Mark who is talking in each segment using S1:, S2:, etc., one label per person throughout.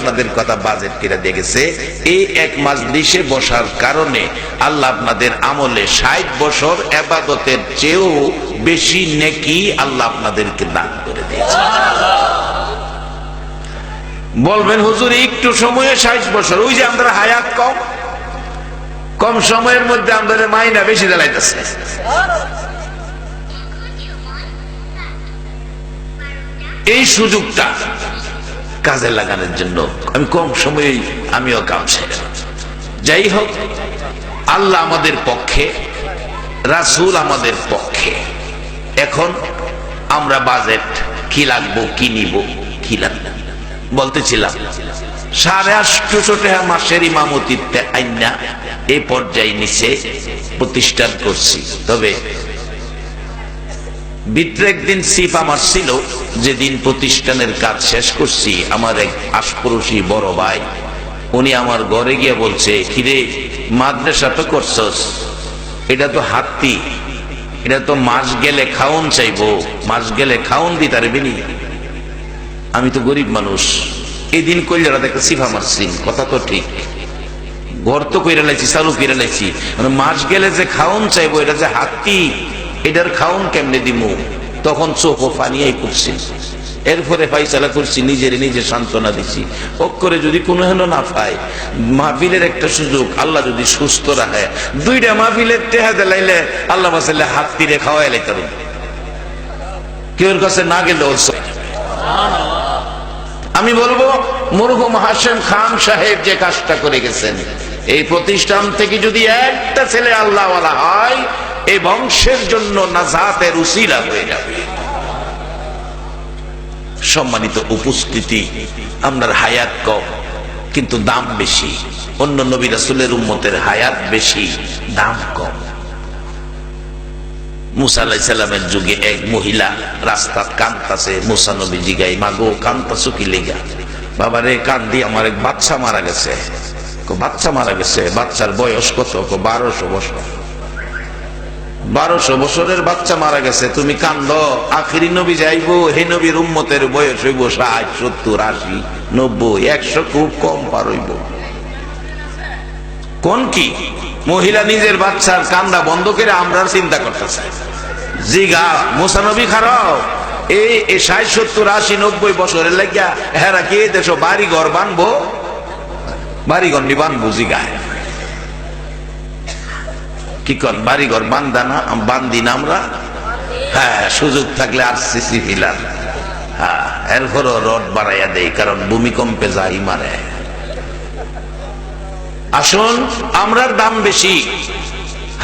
S1: আপনাদের কথা বাজেট করে দেখেছে। এই এক মাজলিসে বসার কারণে আল্লাহ আপনাদের আমলে 60 বছর ইবাদতের চেয়েও বেশি নেকি আল্লাহ আপনাদেরকে দান করে দিয়েছে। বলবেন হুজুর একটু সময়ে 60 বছর, ওই যে আমরা হায়াত কম, কম সময়ের মধ্যে আমাদের মাইনা বেশি জ্বালাইতেছে। এই সুযোগটা কাজে লাগানোর জন্য আমি কম সময়ে আমিও কাম ছেড়ে, যাই হোক আল্লাহ আমাদের পক্ষে, রাসূল আমাদের পক্ষে। এখন আমরা বাজেট কি লাগবো, কি নিব, কি লাগবে বলতেছিলাম। 850 টাকা মাসের ইমামতিতে আইনা এই পর্যায়ে নিচে প্রতিষ্ঠান করছি। তবে ভিতরে একদিন সিফ আমার ছিল, যেদিন প্রতিষ্ঠানের কাজ শেষ করছি, আমার এক আশপড়শি বড় ভাই উনি আমার ঘরে গিয়ে বলছে, কিরে মাদ্রাসা তো করছস, এটা তো হাতি, এটা তো মাস গেলে খাওন চাইবো, মাস গেলে খাওন দিতে পারবি নি? আমি তো গরিব মানুষ, এই দিন কইলারা দেখে সিফা মারছি, কথা তো ঠিক, ঘর তো কইরা লাইছি, চালু কইরা লাইছি, মাস গেলে যে খাওন চাইবো, এটা যে হাতি, এটার খাওন কেমনে দিমু? তখন চোখও ফানিয়াই করছি। এরপরে ফাইসালা করছি, নিজের নিজে সান্ত্বনা দিছি, অক্ষরে যদি কোনো হেন না পায়, মাহফিলের একটা সুযোগ আল্লাহ যদি সুস্থ রাখে, 2টা মাহফিলের টেহা দিলাইলে আল্লাহ মাসাল্লাহ হাত তীরে খাওয়াই লাইতে পারবে, কেউর কাছে না গেলে। আমি বলবো মরহুম হাশেম খান সাহেব যে কাজটা করে গেছেন, এই প্রতিষ্ঠান থেকে যদি একটা ছেলে আল্লাহওয়ালা হয়, এই বংশের জন্য নাজাতের উসিলা হয়ে যাবে। সম্মানিত উপস্থিতি, আমরার হায়াত কম কিন্তু দাম বেশি। অন্য নবী রাসূলের উম্মতের হায়াত বেশি, দাম কম। মুসা আলাইহিস সালামের যুগে এক মহিলা রাস্তা কান্তাছে, মুসা নবী জিগাই, মাগো কান্তাছো কি লেগা? বাবারে কান্দি, আমার এক বাচ্চা মারা গেছে। বাচ্চা মারা গেছে, বাচ্চার বয়স কত? 1200 বছর। 1200 বছরের বাচ্চা মারা গেছে, তুমি কান্দ? আখিরি নবী যাইবো, হে নবীর উম্মতের বয়স হইব 60, 70, 80, 90, 100, খুব কম পার হইব। কোন কি মহিলা নিজের বাচ্চার কান্দা বন্ধ করে আমরার চিন্তা করতেছে। জিগা মুসা নবী খারাপ, এই 60, 70, 80, 90 বছরের লাগিয়া হেরা কি দেশ বাড়ি ঘর বানবো? বাড়ি ঘর নি বানবো? জিগায় কি কর, বাড়ি ঘর বান্ধা না, বান্ধি না আমরা? হ্যাঁ, সুযোগ থাকলে আরসিসি ফিলার, হ্যাঁ, এরপরও রড বাড়াইয়া দেয়, কারণ ভূমিকম্পে যাই মারে। আসুন, আমরার দাম বেশি,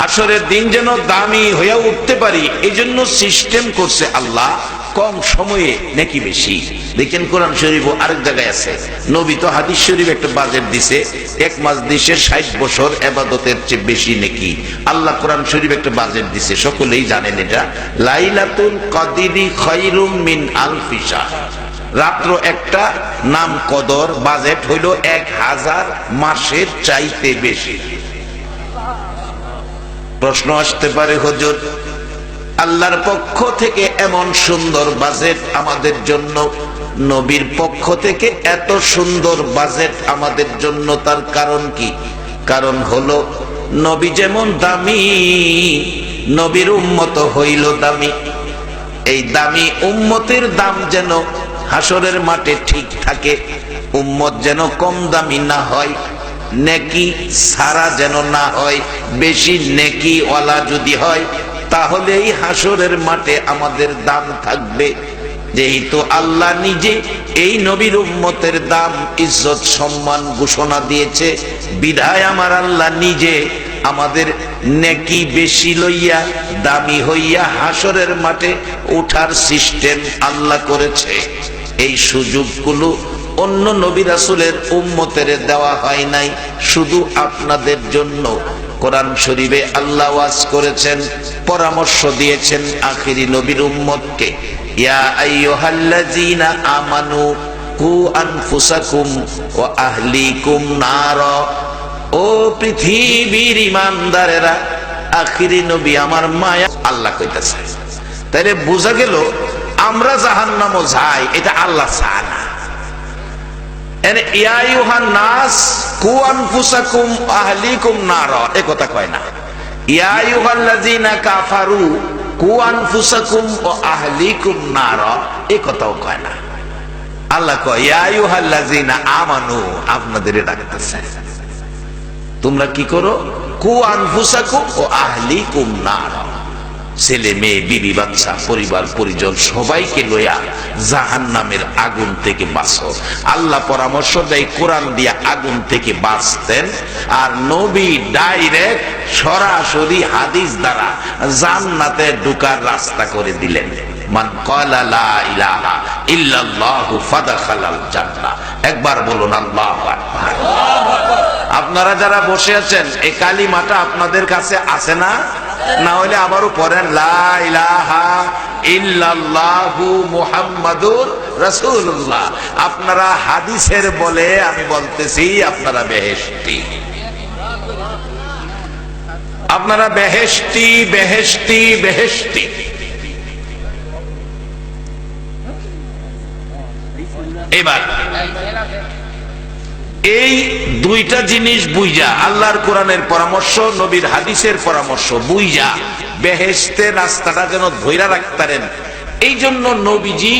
S1: হাসরের দিন যেন দামি হইয়া উঠতে পারি, এই জন্য সিস্টেম করছে আল্লাহ, কম সময়ে নাকি বেশি। দেখেন কোরআন শরীফ আরেক জায়গায় আছে, নবী তো হাদিস শরীফ একটা বাজেট দিছে, এক মাজলিসের 60 বছর ইবাদতের চেয়ে বেশি নাকি। আল্লাহ কোরআন শরীফ একটা বাজেট দিছে, সকলেই জানেন এটা, লাইলাতুল কদরি খায়রুম মিন আলফি শাহর। রাত্র একটা, নাম কদর, বাজেট হইল 1000 মাসের চাইতে বেশি। প্রশ্ন আসতে পারে, হুজুর আল্লাহর পক্ষ থেকে এমন সুন্দর বাজেট আমাদের জন্য, নবীর পক্ষ থেকে এত সুন্দর বাজেট আমাদের জন্য, তার কারণ কি? কারণ হলো নবী যেমন দামি, নবীর উম্মত হইল দামি। এই দামি উম্মতের দাম যেন হাসরের মাঠে ঠিক থাকে, উম্মত যেন কম দামি না হয়, নেকি সারা যেন না হয়, বেশি নেকি ওয়ালা যদি হয়, তাহলে এই হাসরের মাঠে আমাদের দাম থাকবে। যেহেতু আল্লাহ নিজে এই নবীর উম্মতের দাম, ইজ্জত, সম্মান ঘোষণা দিয়েছে, বিধায় আমার আল্লাহ নিজে আমাদের নেকি বেশি লইয়া, দামি হইয়া হাসরের মাঠে ওঠার সিস্টেম আল্লাহ করেছে। এই সুযোগগুলো অন্য নবী রাসূলের উম্মতের দেওয়া হয় নাই, শুধু আপনাদের জন্য। কোরআন শরীফে আল্লাহ ওয়াজ করেছেন, পরামর্শ দিয়েছেন আখিরি নবীর উম্মতকে, ইয়া আইয়ুহাল্লাযীনা আমানু কু আনফুসাকুম ওয়া আহলিকুম নার। ও পৃথিবীর ঈমানদারেরা, আখিরি নবী আমার মায়া, আল্লাহ কইতাছে। তাইলে বোঝা গেল আমরা জাহান্নামে যাই, এটা আল্লাহ চায় না। এনে ইয়া আইয়ুহান নাস কু আনফুসাকুম আহলিকুম নারা এ কথা কয় না। ইয়া আইয়ুহাল্লাযিনা কাফারু কু আনফুসাকুম ওয়া আহলিকুম নারা এ কথাও কয় না। আল্লাহ কয় ইয়া আইয়ুহাল্লাযিনা আমানু, আপনাদের ডাকতেছে তোমরা কি করো, কু আনফুসাকুম ওয়া আহলিকুম নারা, ছেলে মেয়ে বিবি বাচ্চা পরিবার পরিজন সবাইকে লইয়া জাহান্নামের আগুন থেকে বাঁচো। আল্লাহ পরামর্শ দেয় কোরআন দিয়া আগুন থেকে বাঁচতেন, আর নবী ডাইরেক্ট সরাসরি হাদিস দ্বারা জান্নাতে ঢোকার রাস্তা করে দিলেন। মান ক্বালা লা ইলাহা ইল্লাল্লাহু ফাদখালাল জান্নাহ। একবার বলুন আল্লাহু আকবার। আপনারা যারা বসে আছেন এই কালিমাটা আপনাদের কাছে আছে না? না হলে আবারও পড়েন লা ইলাহা ইল্লাল্লাহু মুহাম্মাদুর রাসূলুল্লাহ। আপনারা হাদিসের বলে আমি বলতেছি আপনারা বেহেশতি, আপনারা বেহেশতি বেহেশতি বেহেশতি। এবার এই দুইটা জিনিস বুঝা, আল্লাহর কোরআনের পরামর্শ নবীর হাদিসের পরামর্শ বুঝা বেহেশতের রাস্তাটা যেন ধইরা রাখতারেন, এই জন্য নবীজি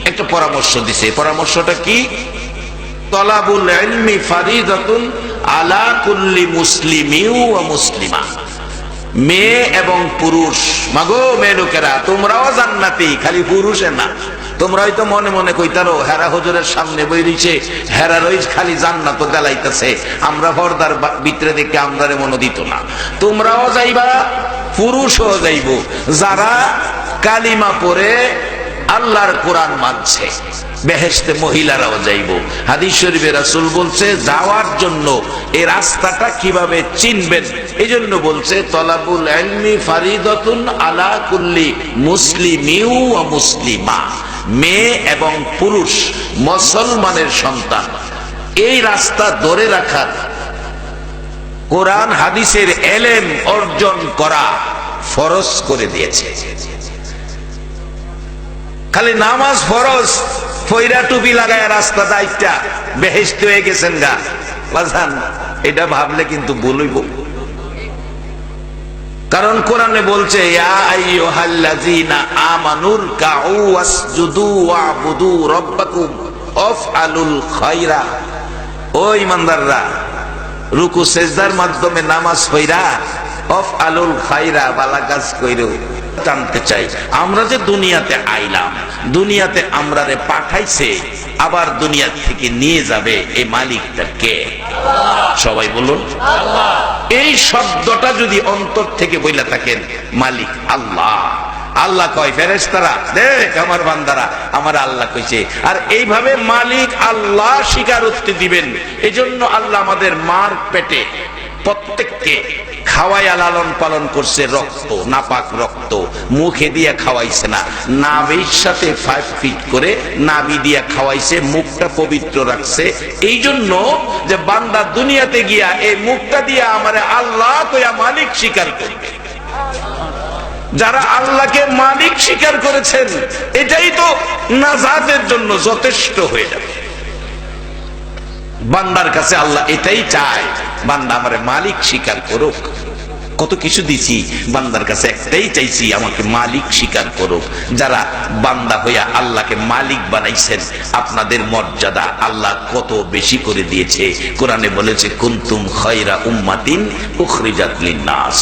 S1: একটা পরামর্শ দিছে। পরামর্শটা কি? তলাবুল ইলমি ফারিদাতুন আলা কুল্লি মুসলিমিন ওয়া মুসলিমা। মেয়ে এবং পুরুষ, মাগো মেয়ে লোকেরা তোমরাও জান্নাতি, খালি পুরুষে না। তোমরা হয়তো মনে মনে কইতারো হেরা হুজুরের সামনে বইরিছে, হেরা রইজ খালি জান্নাত গালাইতেছে, আমরা পর্দার ভিতরে দেখে আমরা মনে দিত না। তোমরাও যাইবা, পুরুষও যাইব, যারা কালিমা পড়ে আল্লাহর কোরআন মানছে। বেহেশতে মহিলারাও যাইব। হাদিস শরীফে রাসূল বলছে যাওয়ার জন্য এই রাস্তাটা কিভাবে চিনবেন, এই জন্য বলছে তলাবুল ইলমি ফারিদাতুন আলা কুল্লি মুসলিমিন ওয়া মুসলিমা। মেয়ে এবং পুরুষ মুসলমানের সন্তান এই রাস্তা ধরে রাখার, কোরআন হাদিসের এলেম অর্জন করা ফরজ করে দিয়েছে। খালি নামাজ ফরজ, ফয়রা টুপি লাগায় রাস্তা দায়িত্বা বেহেশত হয়ে গেছেন গা বাজান, এটা ভাবলে কিন্তু বলইব। কারণ কোরআনে বলছে ইয়া আইয়ুহাল্লাযীনা আমানুর কাউ ওয়াসজুদু ওয়াবুদু রাব্বাকুম আফআলুল খায়রা। ও ঈমানদাররা, রুকু সেজদার মাধ্যমে নামাজ পড়া আফআলুল খায়রা, ভালো কাজ কইরো। জানতে চাই আমরা যে দুনিয়াতে আইলাম, দুনিয়াতে আমরারে পাঠাইছে, আবার দুনিয়া থেকে নিয়ে যাবে, এই মালিকটা কে? সবাই বলুন আল্লাহ। এই শব্দটা যদি অন্তর থেকে বইলা থাকেন, মালিক আল্লাহ। আল্লাহ কয় ফেরেশতারা দেখ আমার বান্দারা আমার আল্লাহ কইছে, আর এইভাবে মালিক আল্লাহ স্বীকারোক্তি দিবেন। এজন্য আল্লাহ আমাদের মার পেটে প্রত্যেককে খাওয়াইয়া লালন পালন করছে, রক্ত নাপাক রক্ত মুখে দিয়া খাওয়াইছে না, নাভির সাথে 5 ফিট করে নাভি দিয়া খাওয়াইছে, মুখটা পবিত্র রাখছে। এই জন্য যে বান্দা দুনিয়াতে গিয়া এই মুখটা দিয়া আমারে আল্লাহ কইয়া মালিক স্বীকার করবে। যারা আল্লাহকে মালিক স্বীকার করেছেন, এটাই তো নাজাতের জন্য যথেষ্ট হয়ে যাবে। বান্দার কাছে আল্লাহ এটাই চায়, বান্দা আমারে মালিক স্বীকার করুক। কত কিছু দিছি, বান্দার কাছে একটাই চাইছি, আমাকে মালিক স্বীকার করুক। যারা বান্দা হইয়া আল্লাহকে মালিক বানাইছেন, আপনাদের মর্যাদা আল্লাহ কত বেশি করে দিয়েছে। কোরআনে বলেছে কুনতুম খায়রা উম্মাতিন উখরিজাত লিন-নাস।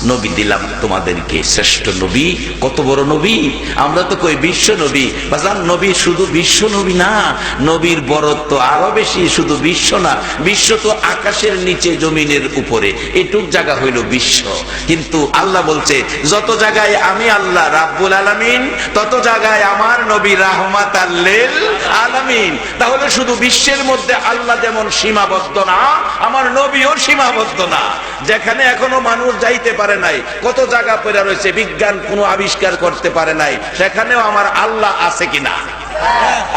S1: নবী দিলাম তোমাদেরকে শ্রেষ্ঠ নবী। কত বড় নবী! আমরা তো কই বিশ্ব নবী। বাজান নবী শুধু বিশ্ব নবী না, নবীর বরত্ব আরো বেশি। শুধু বিশ্ব না, বিশ্ব তো আকাশের নিচে জমিনের উপরে, এটুক জায়গা হইল বিশ্ব। কিন্তু আল্লাহ বলছে যত জায়গায় আমি আল্লাহ রাব্বুল আলামিন, তত জায়গায় আমার নবী রাহমাতাল লিল আলামিন। তাহলে শুধু বিশ্বের মধ্যে আল্লাহ যেমন সীমাবদ্ধ না, আমার নবীও সীমাবদ্ধ না। যেখানে এখনো মানুষ যাইতে পারে নাই, কত জায়গা পড়ে রয়েছে, বিজ্ঞান কোনো আবিষ্কার করতে পারে নাই, সেখানেও আমার আল্লাহ আছে কিনা?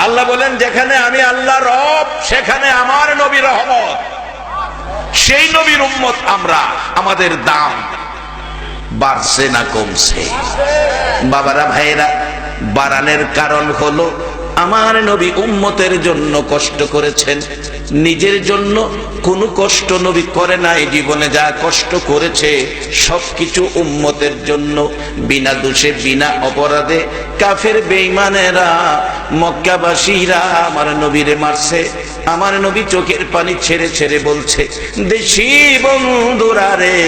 S1: আল্লাহ বলেন যেখানে আমি আল্লাহ রব, সেখানে আমার নবী রহমত। সেই নবীর উম্মত আমরা, আমাদের দাম বাড়ছে না কমছে? বাবারা ভাইয়েরা, বাড়ানোর কারণ হলো আমার নবী উম্মতের জন্য কষ্ট করেছেন, নিজের জন্য কোনো কষ্ট নবী করে নাই। জীবনে যা কষ্ট করেছে সবকিছু উম্মতের জন্য, বিনা দোষে বিনা অপরাধে কাফের বেঈমানেরা মক্কাবাসীরা আমার নবীরে মারছে। আমার নবী চোখের পানি ছেড়ে ছেড়ে বলছে, দেশি বন্ধুরা রে,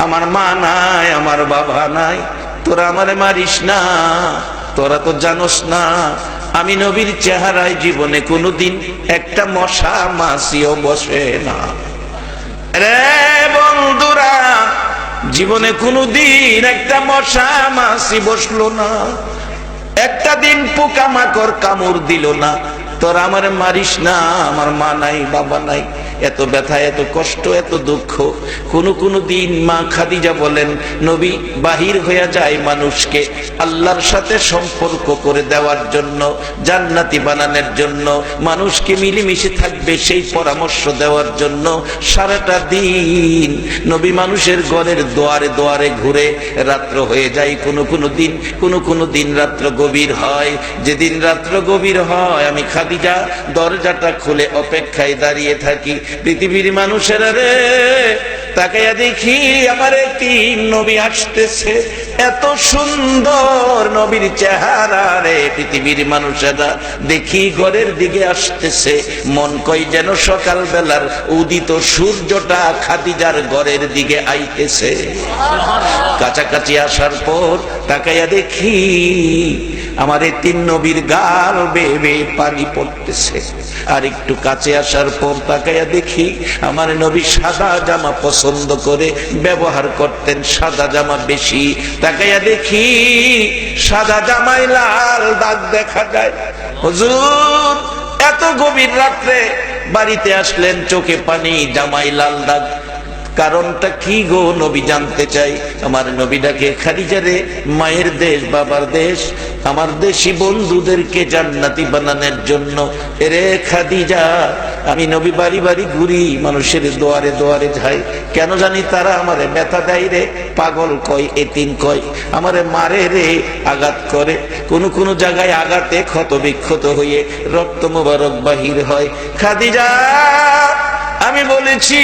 S1: আমার মা নাই, আমার বাবা নাই, তোরা আমারে মারিস না, তোরা তো জানোস না আমি নবীর চেহারায় জীবনে কোনোদিন একটা মশা মাছিও বসে না। রে বন্ধুরা, জীবনে কোনোদিন একটা মশা মাছি বসলো না, একটা দিন পোকামাকড় কামড় দিল না। তোরা আমার মারিস না, আমার মা নাই, বাবা নাই। এত ব্যথা, এত কষ্ট, এত দুঃখ। কোন দিন মা খাদিজা বলেন, নবী বাহির হয়ে যায় মানুষকে আল্লাহর সাথে সম্পর্ক করে দেওয়ার জন্য, জান্নাতি বানানোর জন্য, মানুষকে মিলেমিশে থাকবে সেই পরামর্শ দেওয়ার জন্য। সারাটা দিন নবী মানুষের ঘরের দুয়ারে দুয়ারে ঘুরে, রাত্র হয়ে যায় কোনো দিন রাত্র গভীর হয়। যেদিন রাত্র গভীর হয় আমি খাদিজা দরজাটা খুলে অপেক্ষায় দাঁড়িয়ে থাকি। পৃথিবীর মানুষেরা রে, তাকাইয়া দেখি আমার একটি নবী আসতেছে, এত সুন্দর নবীর চেহারা রে। পৃথিবীর মানুষেরা দেখি ঘরের দিকে আসতেছে, মন কই যেন সকাল বেলার উদিত সূর্যটা খাদিজার ঘরের দিকে আইতেছে। কাছাকাছি আসার পর তাকাইয়া দেখি আমার এই তিন নবীর গাল বেয়ে বেয়ে পানি পড়তেছে। আর একটু কাছে আসার পর তাকাইয়া দেখি আমার নবী সাদা জামা পছন্দ করে ব্যবহার করতেন, সাদা জামা বেশি। তাকাইয়া দেখি সাদা জামায় লাল দাগ দেখা যায়। হুজুর এত গভীর রাত্রে বাড়িতে আসলেন, চোখে পানি, জামায় লাল দাগ, কারণটা কি গো নবী জানতে চাই। আমার নবীটাকে খাদিজারে, মায়ের দেশ বাবার দেশ, আমার দেশি বন্ধুদেরকে জান্নাতি বানানোর জন্য। এরে খাদিজা, আমি নবী বাড়ি বাড়ি ঘুরি, মানুষের দুয়ারে দুয়ারে যাই, কেন জানি তারা আমারে ব্যথা দেয় রে, পাগল কয়, এতিম কয়, আমারে মারে রে, আঘাত করে। কোন জায়গায় আঘাতে ক্ষত বিক্ষত হয়ে রক্ত মোবারক বাহির হয়। খাদিজা, আমি বলেছি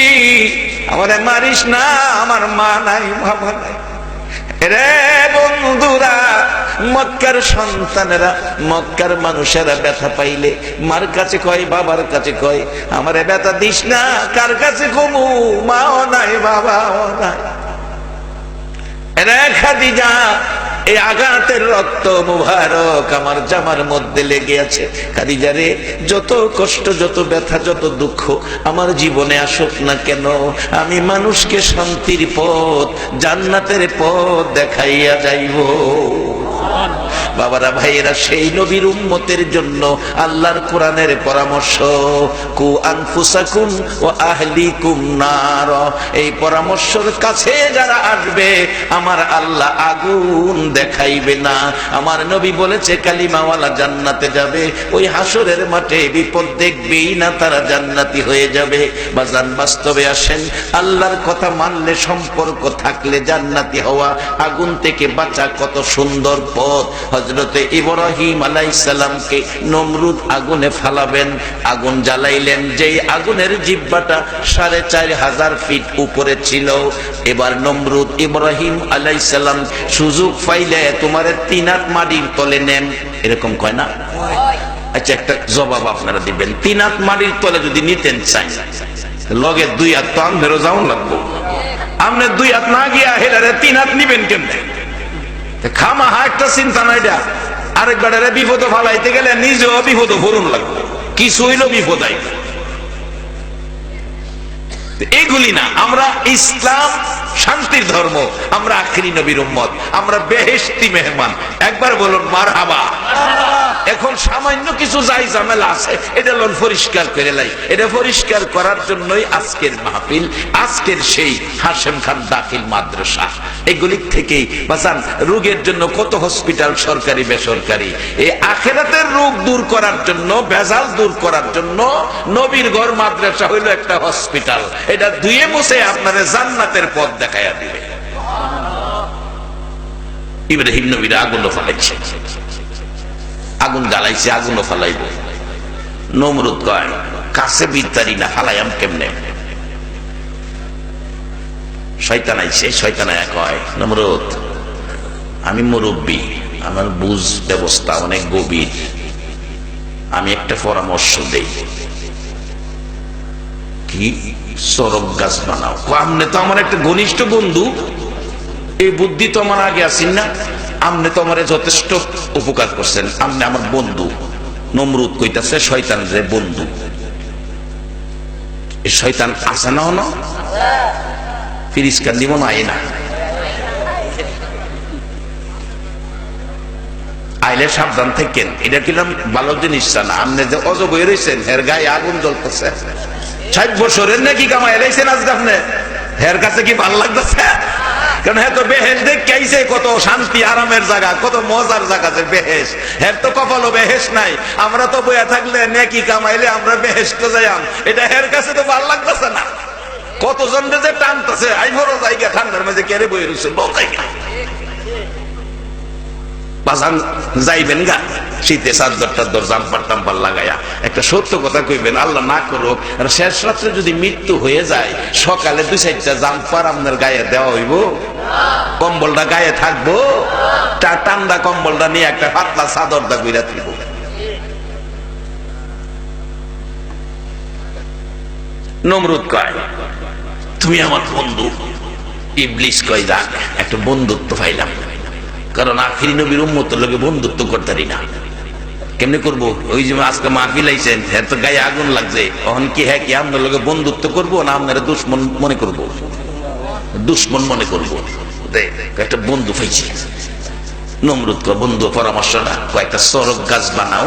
S1: আমারে মারিস না, আমার মা নাই, বাবা নাই। রে বন্ধুরা, মক্কার সন্তানেরা, মক্কার মানুষেরা ব্যথা পাইলে মার কাছে কয়, বাবার কাছে কয়, আমারে ব্যথা দিস না। কার কাছে কমু? মাও নাই, বাবাও নাই। রে খাদিজা, এই আঘাতের রক্ত মুবারক আমার জামার মধ্যে লেগে আছে। খাদিজা রে, যত কষ্ট, যত ব্যথা, যত দুঃখ আমার জীবনে আসুক না কেন, আমি মানুষকে শান্তির পথ, জান্নাতের পথ দেখাইয়া যাইব। বাবারা, ভাইয়েরা, সেই নবীর উম্মতের জন্য আল্লাহর কোরআনের পরামর্শ, কু আনফুসাকুম ওয়া আহলিকুম নার। এই পরামর্শের কাছে যারা আসবে আমার আল্লাহ আগুন দেখাইবে না। আমার নবী বলেছে কালিমাওয়ালা জান্নাতে যাবে, ওই হাসরের মাঠে বিপদ দেখবেই না, তারা জান্নাতি হয়ে যাবে। বাজান, বাস্তবে আসেন, আল্লাহর কথা মানলে, সম্পর্ক থাকলে জান্নাতি হওয়া, আগুন থেকে বাঁচা কত সুন্দর পথ। হযরতে ইব্রাহিম আলাইহিস সালামকে নমরুদ আগুনে ফালাবেন, আগুন জ্বালাইলেন, যেই আগুনের জিহ্বাটা 4500 ফিট উপরে ছিল। এবার নমরুদ ইব্রাহিম আলাইহিস সালাম সুযোগ পাইলে তোমারে 3 হাত মাটির তলে নেন, এরকম কয় না? আচ্ছা, একটা জবাব আপনারা দিবেন। 3 হাত মাটির তলে যদি নিতেন চাই, লগে 2 হাত তো আমনেরও যাওয়া লাগবো। আপনি 2 হাত না গিয়া হেলারে 3 হাত নিবেন কেমনে? খামাহা একটা চিন্তা নাই। আরেক গাড়ি বিপদ ফালাইতে গেলে নিজেও বিপদ ভরুন লাগবে, কিছু হইল বিপদ আইবে। এগুলি না, আমরা ইসলাম শান্তির ধর্ম, আমরা আখিরি নবীর উম্মত, আমরা বেহেশতি মেহমান। একবার বলুন মারহাবা। এখন সামান্য কিছু যাই ঝামেলা আছে, এটা লোন পরিষ্কার করে লাই। এটা পরিষ্কার করার জন্যই আজকের মাহফিল, আজকের সেই হাশেম খান দাখিল মাদ্রাসা। এগুলি থেকেই বাজান, রোগের জন্য কত হসপিটাল, সরকারি বেসরকারি। এই আখিরাতের রোগ দূর করার জন্য, ভেজাল দূর করার জন্য নবীর ঘর মাদ্রাসা হইল একটা হসপিটাল। এটা ধুয়ে মুছে আপনাদের জান্নাতের পথ দেখাইয়া দিবে। ইব্রাহিম নবীর আগুন ফালাইছে, আগুন জ্বালাইছে, আগুনও ফালাইব। নমরুদ কয় কাছে বিদ্যারি না, ফালাইয়াম কেমনে? শয়তান আইছে, শয়তান আয়া কয় নমরুদ আমি মুরব্বী, আমার বুঝ ব্যবস্থা অনেক গভীর, আমি একটা পরামর্শ দেই। কি? সরব গাছ বানাও। আমনে তো আমার একটা ঘনিষ্ঠ বন্ধু, এই বুদ্ধি তো আমার আগে আসেন না, আমনে তো আমার যথেষ্ট উপকার করছেন, আমনে আমার বন্ধু। নমরুদ কইতাছে শয়তান রে বন্ধু। এই শয়তান আসে না, না ফিরিস্কান দিব না, না আইলে সাবধান থাকেন। এটা কিলাম ভালো জিনিস না। আপনি যে অজব হয়ে রয়েছেন, হের গায়ে আগুন জ্বলতেছে, 60 বছরের নাকি কামাই এলাইছেন আজকে আপনি, হের কাছে কি ভালো লাগতেছে? কারণ হ্যাঁ তো বেহেশ দেখে আইছে, কত শান্তি আরামের জায়গা, কত মজার জায়গা যে বেহেশ। হের তো কপালও বেহেশ নাই, আমরা তো বইয়া থাকলে নেকি কামাইলে আমরা বেহেশ তো যাইয়াম, এটা হের কাছে তো ভালো লাগতেছে না। কতজন যে টানতেছে, আই বড় জায়গা ঠান্ডার মাঝে কেড়ে বই রয়েছে, বড় জায়গা বাজান যাইবেন গা শীতে চাদর টাদর জাম্পার টাম্পার লাগাইয়া। একটা সত্য কথা কইবেন, আল্লাহ না করুক শেষ রাত্রে যদি মৃত্যু হয়ে যায়, সকালে 2-4টা জাম্পার আপনার গায়ে দেওয়া হইব? কম্বলটা গায়ে থাকবো? ঠান্ডা কম্বলটা নিয়ে একটা পাতলা চাদর দা কইরা দিব। নমরুদ কয় তুমি আমার বন্ধু। ইবলিস কয় যাক একটা বন্ধুত্ব পাইলাম, কারণ আখিরি নবীর উম্মতের লগে বন্ধুত্ব করতারি না। কেমনে করবো? ওই যে আজকে মাহফিল আইছেন, হ্যাঁ তো গায়ে আগুন লাগছে, তখন কি হ্যাঁ কি আপনার লগে বন্ধুত্ব করবো না আপনারা দুশ্মন মনে করবো? দুশ্মন মনে করবো। একটা বন্ধু পাইছি। নমরুদ কয় বন্ধু পরামর্শটা কয়েকটা সরব গাছ বানাও,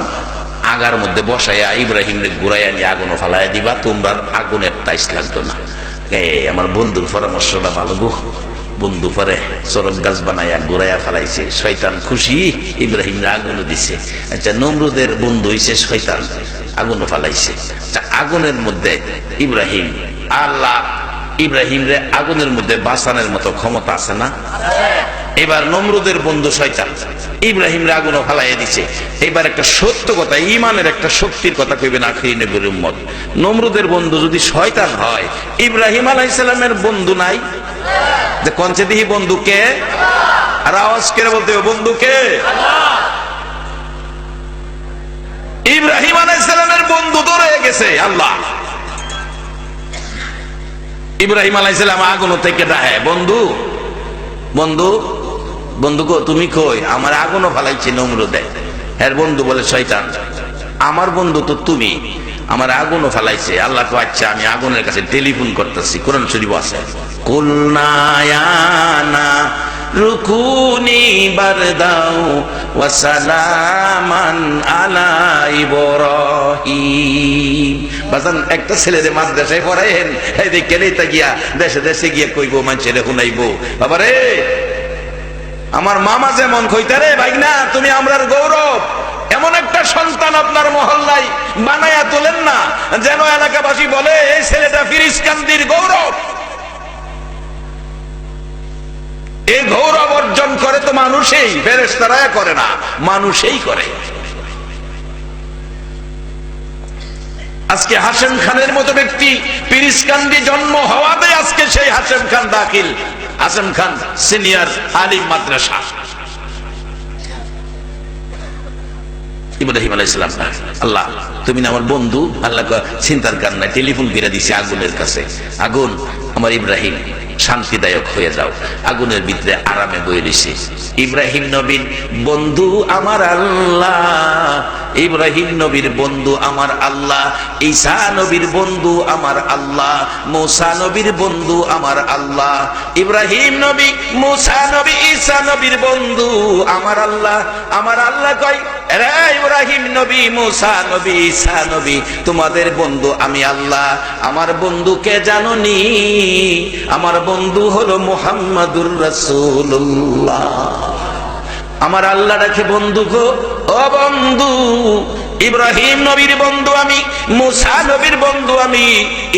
S1: আগার মধ্যে বসাইয়া ইব্রাহিম রে ঘুরাইয়া নিয়ে আগুনও ফালাইয়া দিবা, তোমরা আগুনের টাইস লাগতো না। আমার বন্ধুর পরামর্শটা ভালো গো। বন্ধু পরে সরব গাছ বানাইয়া ঘুরাইয়া ফেলাইছে, শয়তান খুশি, ইব্রাহিম রে আগুনও দিছে। আচ্ছা নমরুদের বন্ধু হইছে শয়তান, আগুনও ফালাইছে। আগুনের মধ্যে ইব্রাহিম, আল্লাহ ইব্রাহিম রে আগুনের মধ্যে বাঁচানোর মতো ক্ষমতা আছে না? এবার নমরুদের বন্ধু শয়তান ইব্রাহিম রে আগুনও ফালাইয়া দিছে। এবার একটা সত্য কথা, ইমানের একটা শক্তির কথা কইবেন আখিরি নবীর উম্মত। নমরুদের বন্ধু যদি শয়তান হয়, ইব্রাহিম আলাইহিস সালামের বন্ধু নাই? যে কনছে দিহি বন্ধুকে, আর আওয়াজ করে বলতে হবে বন্ধুকে। ইব্রাহিম আলাইহিস সালামের বন্ধু তো রয়ে গেছে আল্লাহ। ইব্রাহিম আলাইহিস সালাম আগুন থেকে ডাহে বন্ধু বন্ধু বন্ধু গো তুমি কই? আমার আগুনও ফালাইছে নমরুদে। এর বন্ধু বলে শয়তান, আমার বন্ধু তো তুমি, আমার আগুনও ফালাইছে। আল্লাহ তো আচ্ছা আমি আগুনের কাছে টেলিফোন করতেছি, কোরআন শরীফ আছে কুলনা ইয়া রুকুনি বারদাও ওয়া সালামান আলা ইব্রাহিম। বাজান একটা ছেলেরে মাদ্রাসায় পড়াইেন, এই দেখেই তা গিয়া দেশে দেশে গিয়ে কইবো, মানুষের শুনাইবো, বাবা রে আমার মামা যেমন কইতারে ভাইনা তুমি আমরার গৌরব, এমন একটা সন্তান আপনার মহল্লায় বানায়া তোলেন না যেন এলাকাবাসী বলে এই ছেলেটা ফিরিস্কান্দির গৌরব। এই গৌরব অর্জন করে তো মানুষই, ফেরেশতারা করে না, মানুষই করে। আজকে হাশেম খানের মতো ব্যক্তি পিরিস্কান্দি জন্ম হওয়াতে আজকে সেই হাশেম খান দাখিল, হাশেম খান সিনিয়র আলিম মাদ্রাসা। ইব্রাহিম আলাইহিস সালাম আল্লাহ তুমি না আমার বন্ধু, আল্লাহ চিন্তার কারণ নাই, টেলিফোন করে দিছে আগুনের কাছে, আগুন আমার ইব্রাহিম শান্তিদায়ক হয়ে যাও। আগুনের ভিতরে আরামে বয়ে রয়েছে। ইব্রাহিম নবীর বন্ধু আমার আল্লাহ, ইব্রাহিম নবীর বন্ধু আমার আল্লাহ, ঈসা নবীর বন্ধু আমার আল্লাহ, মুসা নবীর বন্ধু আমার আল্লাহ। ইব্রাহিম নবী, মুসা নবী, ঈসা নবীর বন্ধু আমার আল্লাহ। আমার আল্লাহ কয় রে ইব্রাহিম নবী, মুসা নবী, ঈসা নবী তোমাদের বন্ধু আমি আল্লাহ। আমার বন্ধুকে জানোনি? আমার বন্ধু হলো মুহাম্মাদুর রাসূলুল্লাহ। আমার আল্লাহ রাখে বন্ধু গো, ও বন্ধু ইব্রাহিম নবীর বন্ধু আমি, মুসা নবীর বন্ধু আমি,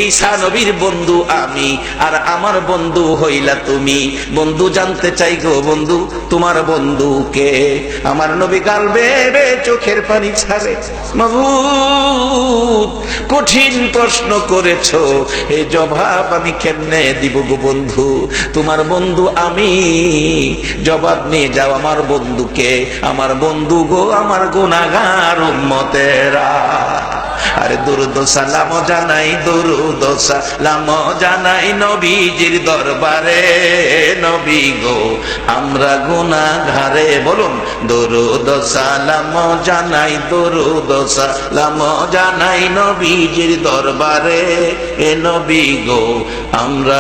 S1: ঈসা নবীর বন্ধু আমি, আর আমার বন্ধু হইলা তুমি। বন্ধু জানতে চাই গো বন্ধু তোমার বন্ধু কে? আমার নবী গাল বেয়ে চোখের পানি ছাড়ে, মাবুদ কঠিন প্রশ্ন করেছো, এই জবাব আমি কেমনে দিব গো বন্ধু? তোমার বন্ধু আমি, জবাব নিয়ে যাও আমার বন্ধুকে। আমার বন্ধু গো আমার গুনাহগার উম্মতেরা। আরে দুরুদ সালাম জানাই, দুরুদ সালাম জানাই নবীজির দরবারে। নবী গো আমরা গুনাহগারে, বলুন দুরুদ সালাম জানাই, দুরুদ সালাম জানাই নবীজির দরবারে। এ নবী গো আমরা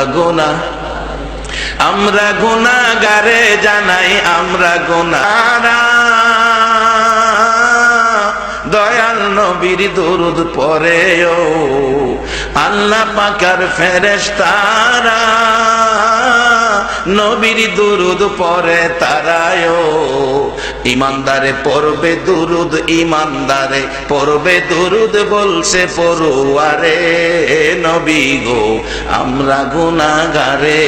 S1: গুনাহগারে জানাই, আমরা গুনাহগারা। দয়াল নবীর দুরুদ পড়ে ও আল্লাহ পাকের ফেরেশতারা, নবীর দুরুদ পড়ে তারায়। ইমানদারে পড়বে দুরুদ, ইমানদারে পড়বে দুরুদ, বলছে পড়ুয়ারে। নবী গো আমরা গুনাহগারে,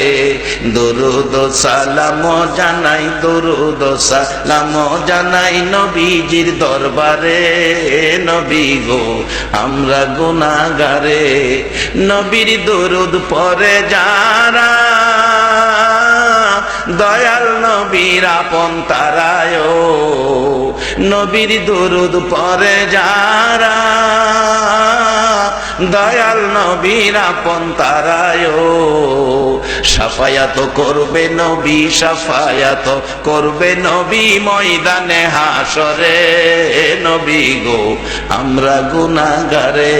S1: দুরুদ সালাম জানাই, দুরুদ সালাম জানাই নবীজির দরবারে। নবী গো আমরা গুনাহগারে, নবীর দুরুদ পড়ে যারা, দয়াল নবীর আপন তারায়। নবীর দুরুদ পড়ে যারা, দয়াল নবীর আপন তারায়। সাফায়াত করবে নবী, সাফায়াত করবে নবী ময়দানে হাসরে। নবী গো আমরা গুনাহগারে,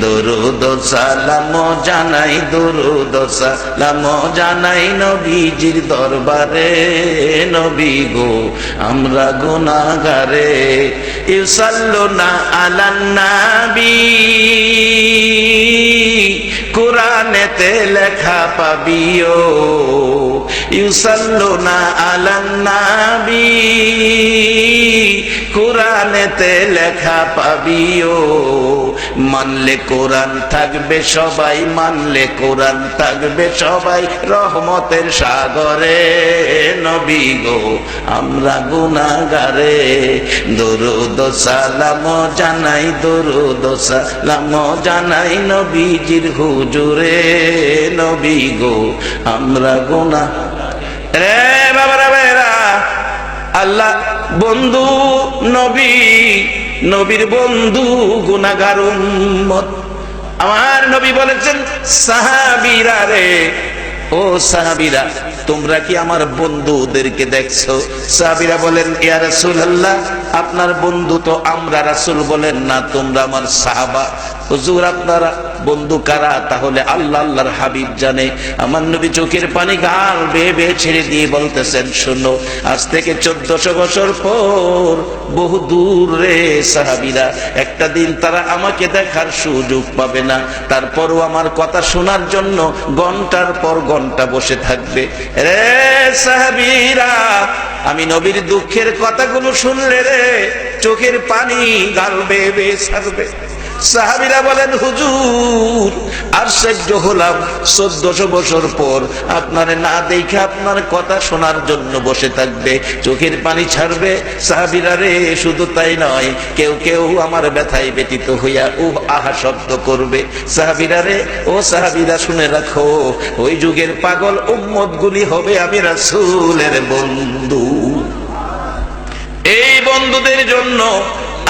S1: দুরুদ সালাম জানাই, দুরুদ সালাম জানাই নবীজির দরবারে। নবী গো আমরা গুনাহগারে। ইউসাল্লুনা আলান নবী, কোরআনেতে লেখা পাবিও। ইউসাল্লুনা আলান নবী, কোরআনেতে লেখা পাবিও। মানলে কোরআন থাকবে সবাই, মানলে কোরআন থাকবে সবাই রহমতের সাগরে। নবী গো আমরা গুনাহগারে, দুরুদ সালাম জানাই, দুরুদ সালাম জানাই নবীজির হুজুরে। নবী গো আমরা রে বাবারা বেরা, আল্লাহ বন্ধু নবী, নবীর বন্ধু গুনাহগার উম্মত। আমার নবী বলেছেন সাহাবীরা রে, ও সাহাবীরা তোমরা কি আমার বন্ধুদেরকে দেখছো? সাহাবীরা বলেন ইয়া রাসূলুল্লাহ আপনার বন্ধু তো আমরা। রাসূল বলেন না, তোমরা আমার সাহাবা। হুজুর আপনারা বন্ধু কারা? তাহলে আল্লাহ আল্লাহর হাবিব জানে। আমার নবী চোখের পানি গাল বেয়ে বেয়ে ছেড়ে দিয়ে বলতেছেন, শোনো আজ থেকে 1400 বছর পর বহু দূর রে সাহাবীরা, একটা দিন তারা আমাকে দেখার সুযোগ পাবে না, তারপরও আমার কথা শোনার জন্য ঘন্টার পর ঘন্টা বসে থাকবে। রে সাহাবীরা আমি নবীর দুঃখের কথাগুলো শুনলে রে চোখের পানি গাল বেয়ে বেয়ে ছাড়বে। সাহাবীরা বলেন হুজুর আশ্চর্য হলাম, 1400 বছর পর আপনারে না দেখে আপনার কথা শোনার জন্য বসে থাকবে, চোখের পানি ছাড়বে। সাহাবীরা রে শুধু তাই নয়, কেউ কেউ আমার ব্যথায় ব্যতীত হইয়া উহ আহা শব্দ করবে। সাহাবীরা রে, ও সাহাবীরা শুনে রাখো, ওই যুগের পাগল উম্মত গুলি হবে আমি রাসূলের বন্ধু। এই বন্ধুদের জন্য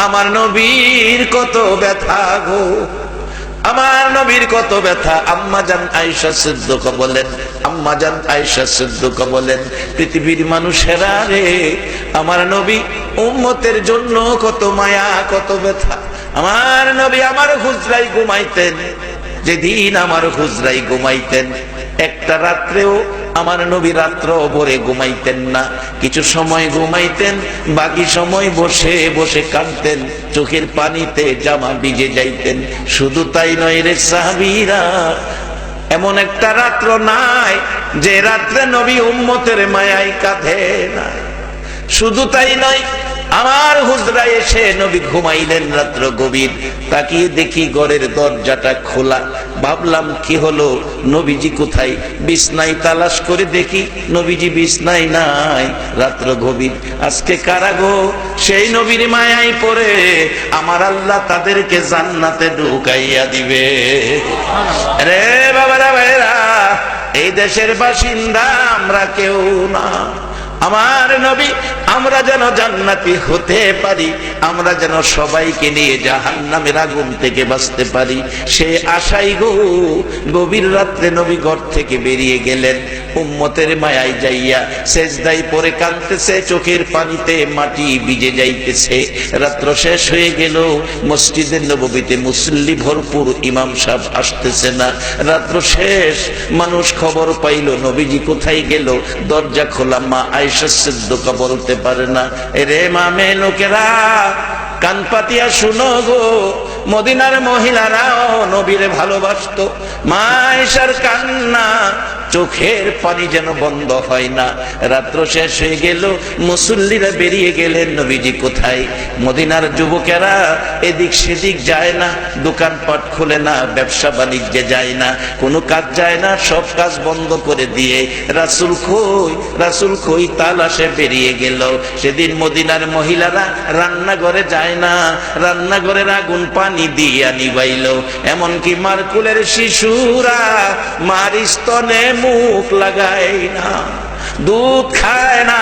S1: আমার নবীর কত ব্যথা গো, আমার নবীর কত ব্যথা। আম্মাজান আয়েশা সিদ্দিকা বলেন, আম্মাজান আয়েশা সিদ্দিকা বলেন, পৃথিবীর মানুষেরা রে আমার নবী উম্মতের জন্য কত মায়া কত ব্যথা। আমার নবী আমার হুজরায় ঘুমাইতেন, যেদিন আমার হুজরায় ঘুমাইতেন একটা রাত্রেও আমার নবী রাত্র ভরে ঘুমাইতেন না, কিছু সময় ঘুমাইতেন, বাকি সময় বসে বসে কাঁদতেন, চোখের পানিতে জামা ভিজে যাইতেন। শুধু তাই নয় রে সাহাবীরা, এমন একটা রাত্র নাই যে রাত্রে নবী উম্মতের মায়ায় কাঁদে না। শুধু তাই নয়, আমার হুজরায় এসে নবী ঘুমাইলেন, রাত্র গভীর। তাকিয়ে দেখি ঘরের দরজাটা খোলা। ভাবলাম কি হলো, নবীজি কোথায়? বিছনায় তালাশ করে দেখি নবীজি বিছনায় নাই, রাত্র গভীর। আজকে কারা গো সেই নবীর মায়ায় পড়ে আমার আল্লাহ তাদেরকে জান্নাতে ঢুকাইয়া দিবে। রে বাবারা ভাইরা, এই দেশের বাসিন্দা আমরা কেউ না। আমার নবী আমরা যেন জান্নাতি হতে পারি, আমরা যেন সবাইকে নিয়ে জাহান্নামের আগুন থেকে বাঁচতে পারি, সে আশাই গো গভীর রাত্রে নবী ঘর থেকে বেরিয়ে গেলেন। উম্মতের মায়ায় যাইয়া সেজদায় পড়ে কাঁদতেছে, চোখের পানিতে মাটি ভিজে যাইতেছে। রাত্র শেষ হয়ে গেল, মসজিদের নববীতে মুসল্লি ভরপুর, ইমাম সাহেব আসতেছে না। রাত্র শেষ, মানুষ খবর পাইল নবীজি কোথায় গেল। দরজা খোলা, মা আয়েশা সিদ্দিকা বলতে পারে না, এরে মামে লোকেরা কান পাতিয়া শুনো গো, মদিনার মহিলারাও নবীরে ভালোবাসতো। মা আয়েশার কান্না, চোখের পানি যেন বন্ধ হয় না। রাত্র শেষ হয়ে গেল, মুসল্লিরা বেরিয়ে গেলেন, নবীজি কোথায়? মদিনার যুবকেরা এদিক সেদিক যায় না, দোকানপাট খুলে না, ব্যবসা বাণিজ্যে যায় না, কোনো কাজ যায় না, সব কাজ বন্ধ করে দিয়ে রাসূল কই রাসূল কই তালাশে বেরিয়ে গেল। সেদিন মদিনার মহিলারা রান্নাঘরে যায় না, রান্নাঘরের আগুন পানি দিয়া নিবাইল। এমনকি মারকুলের শিশুরা মার স্তনে মুখ লাগায় না, দুধ খায় না,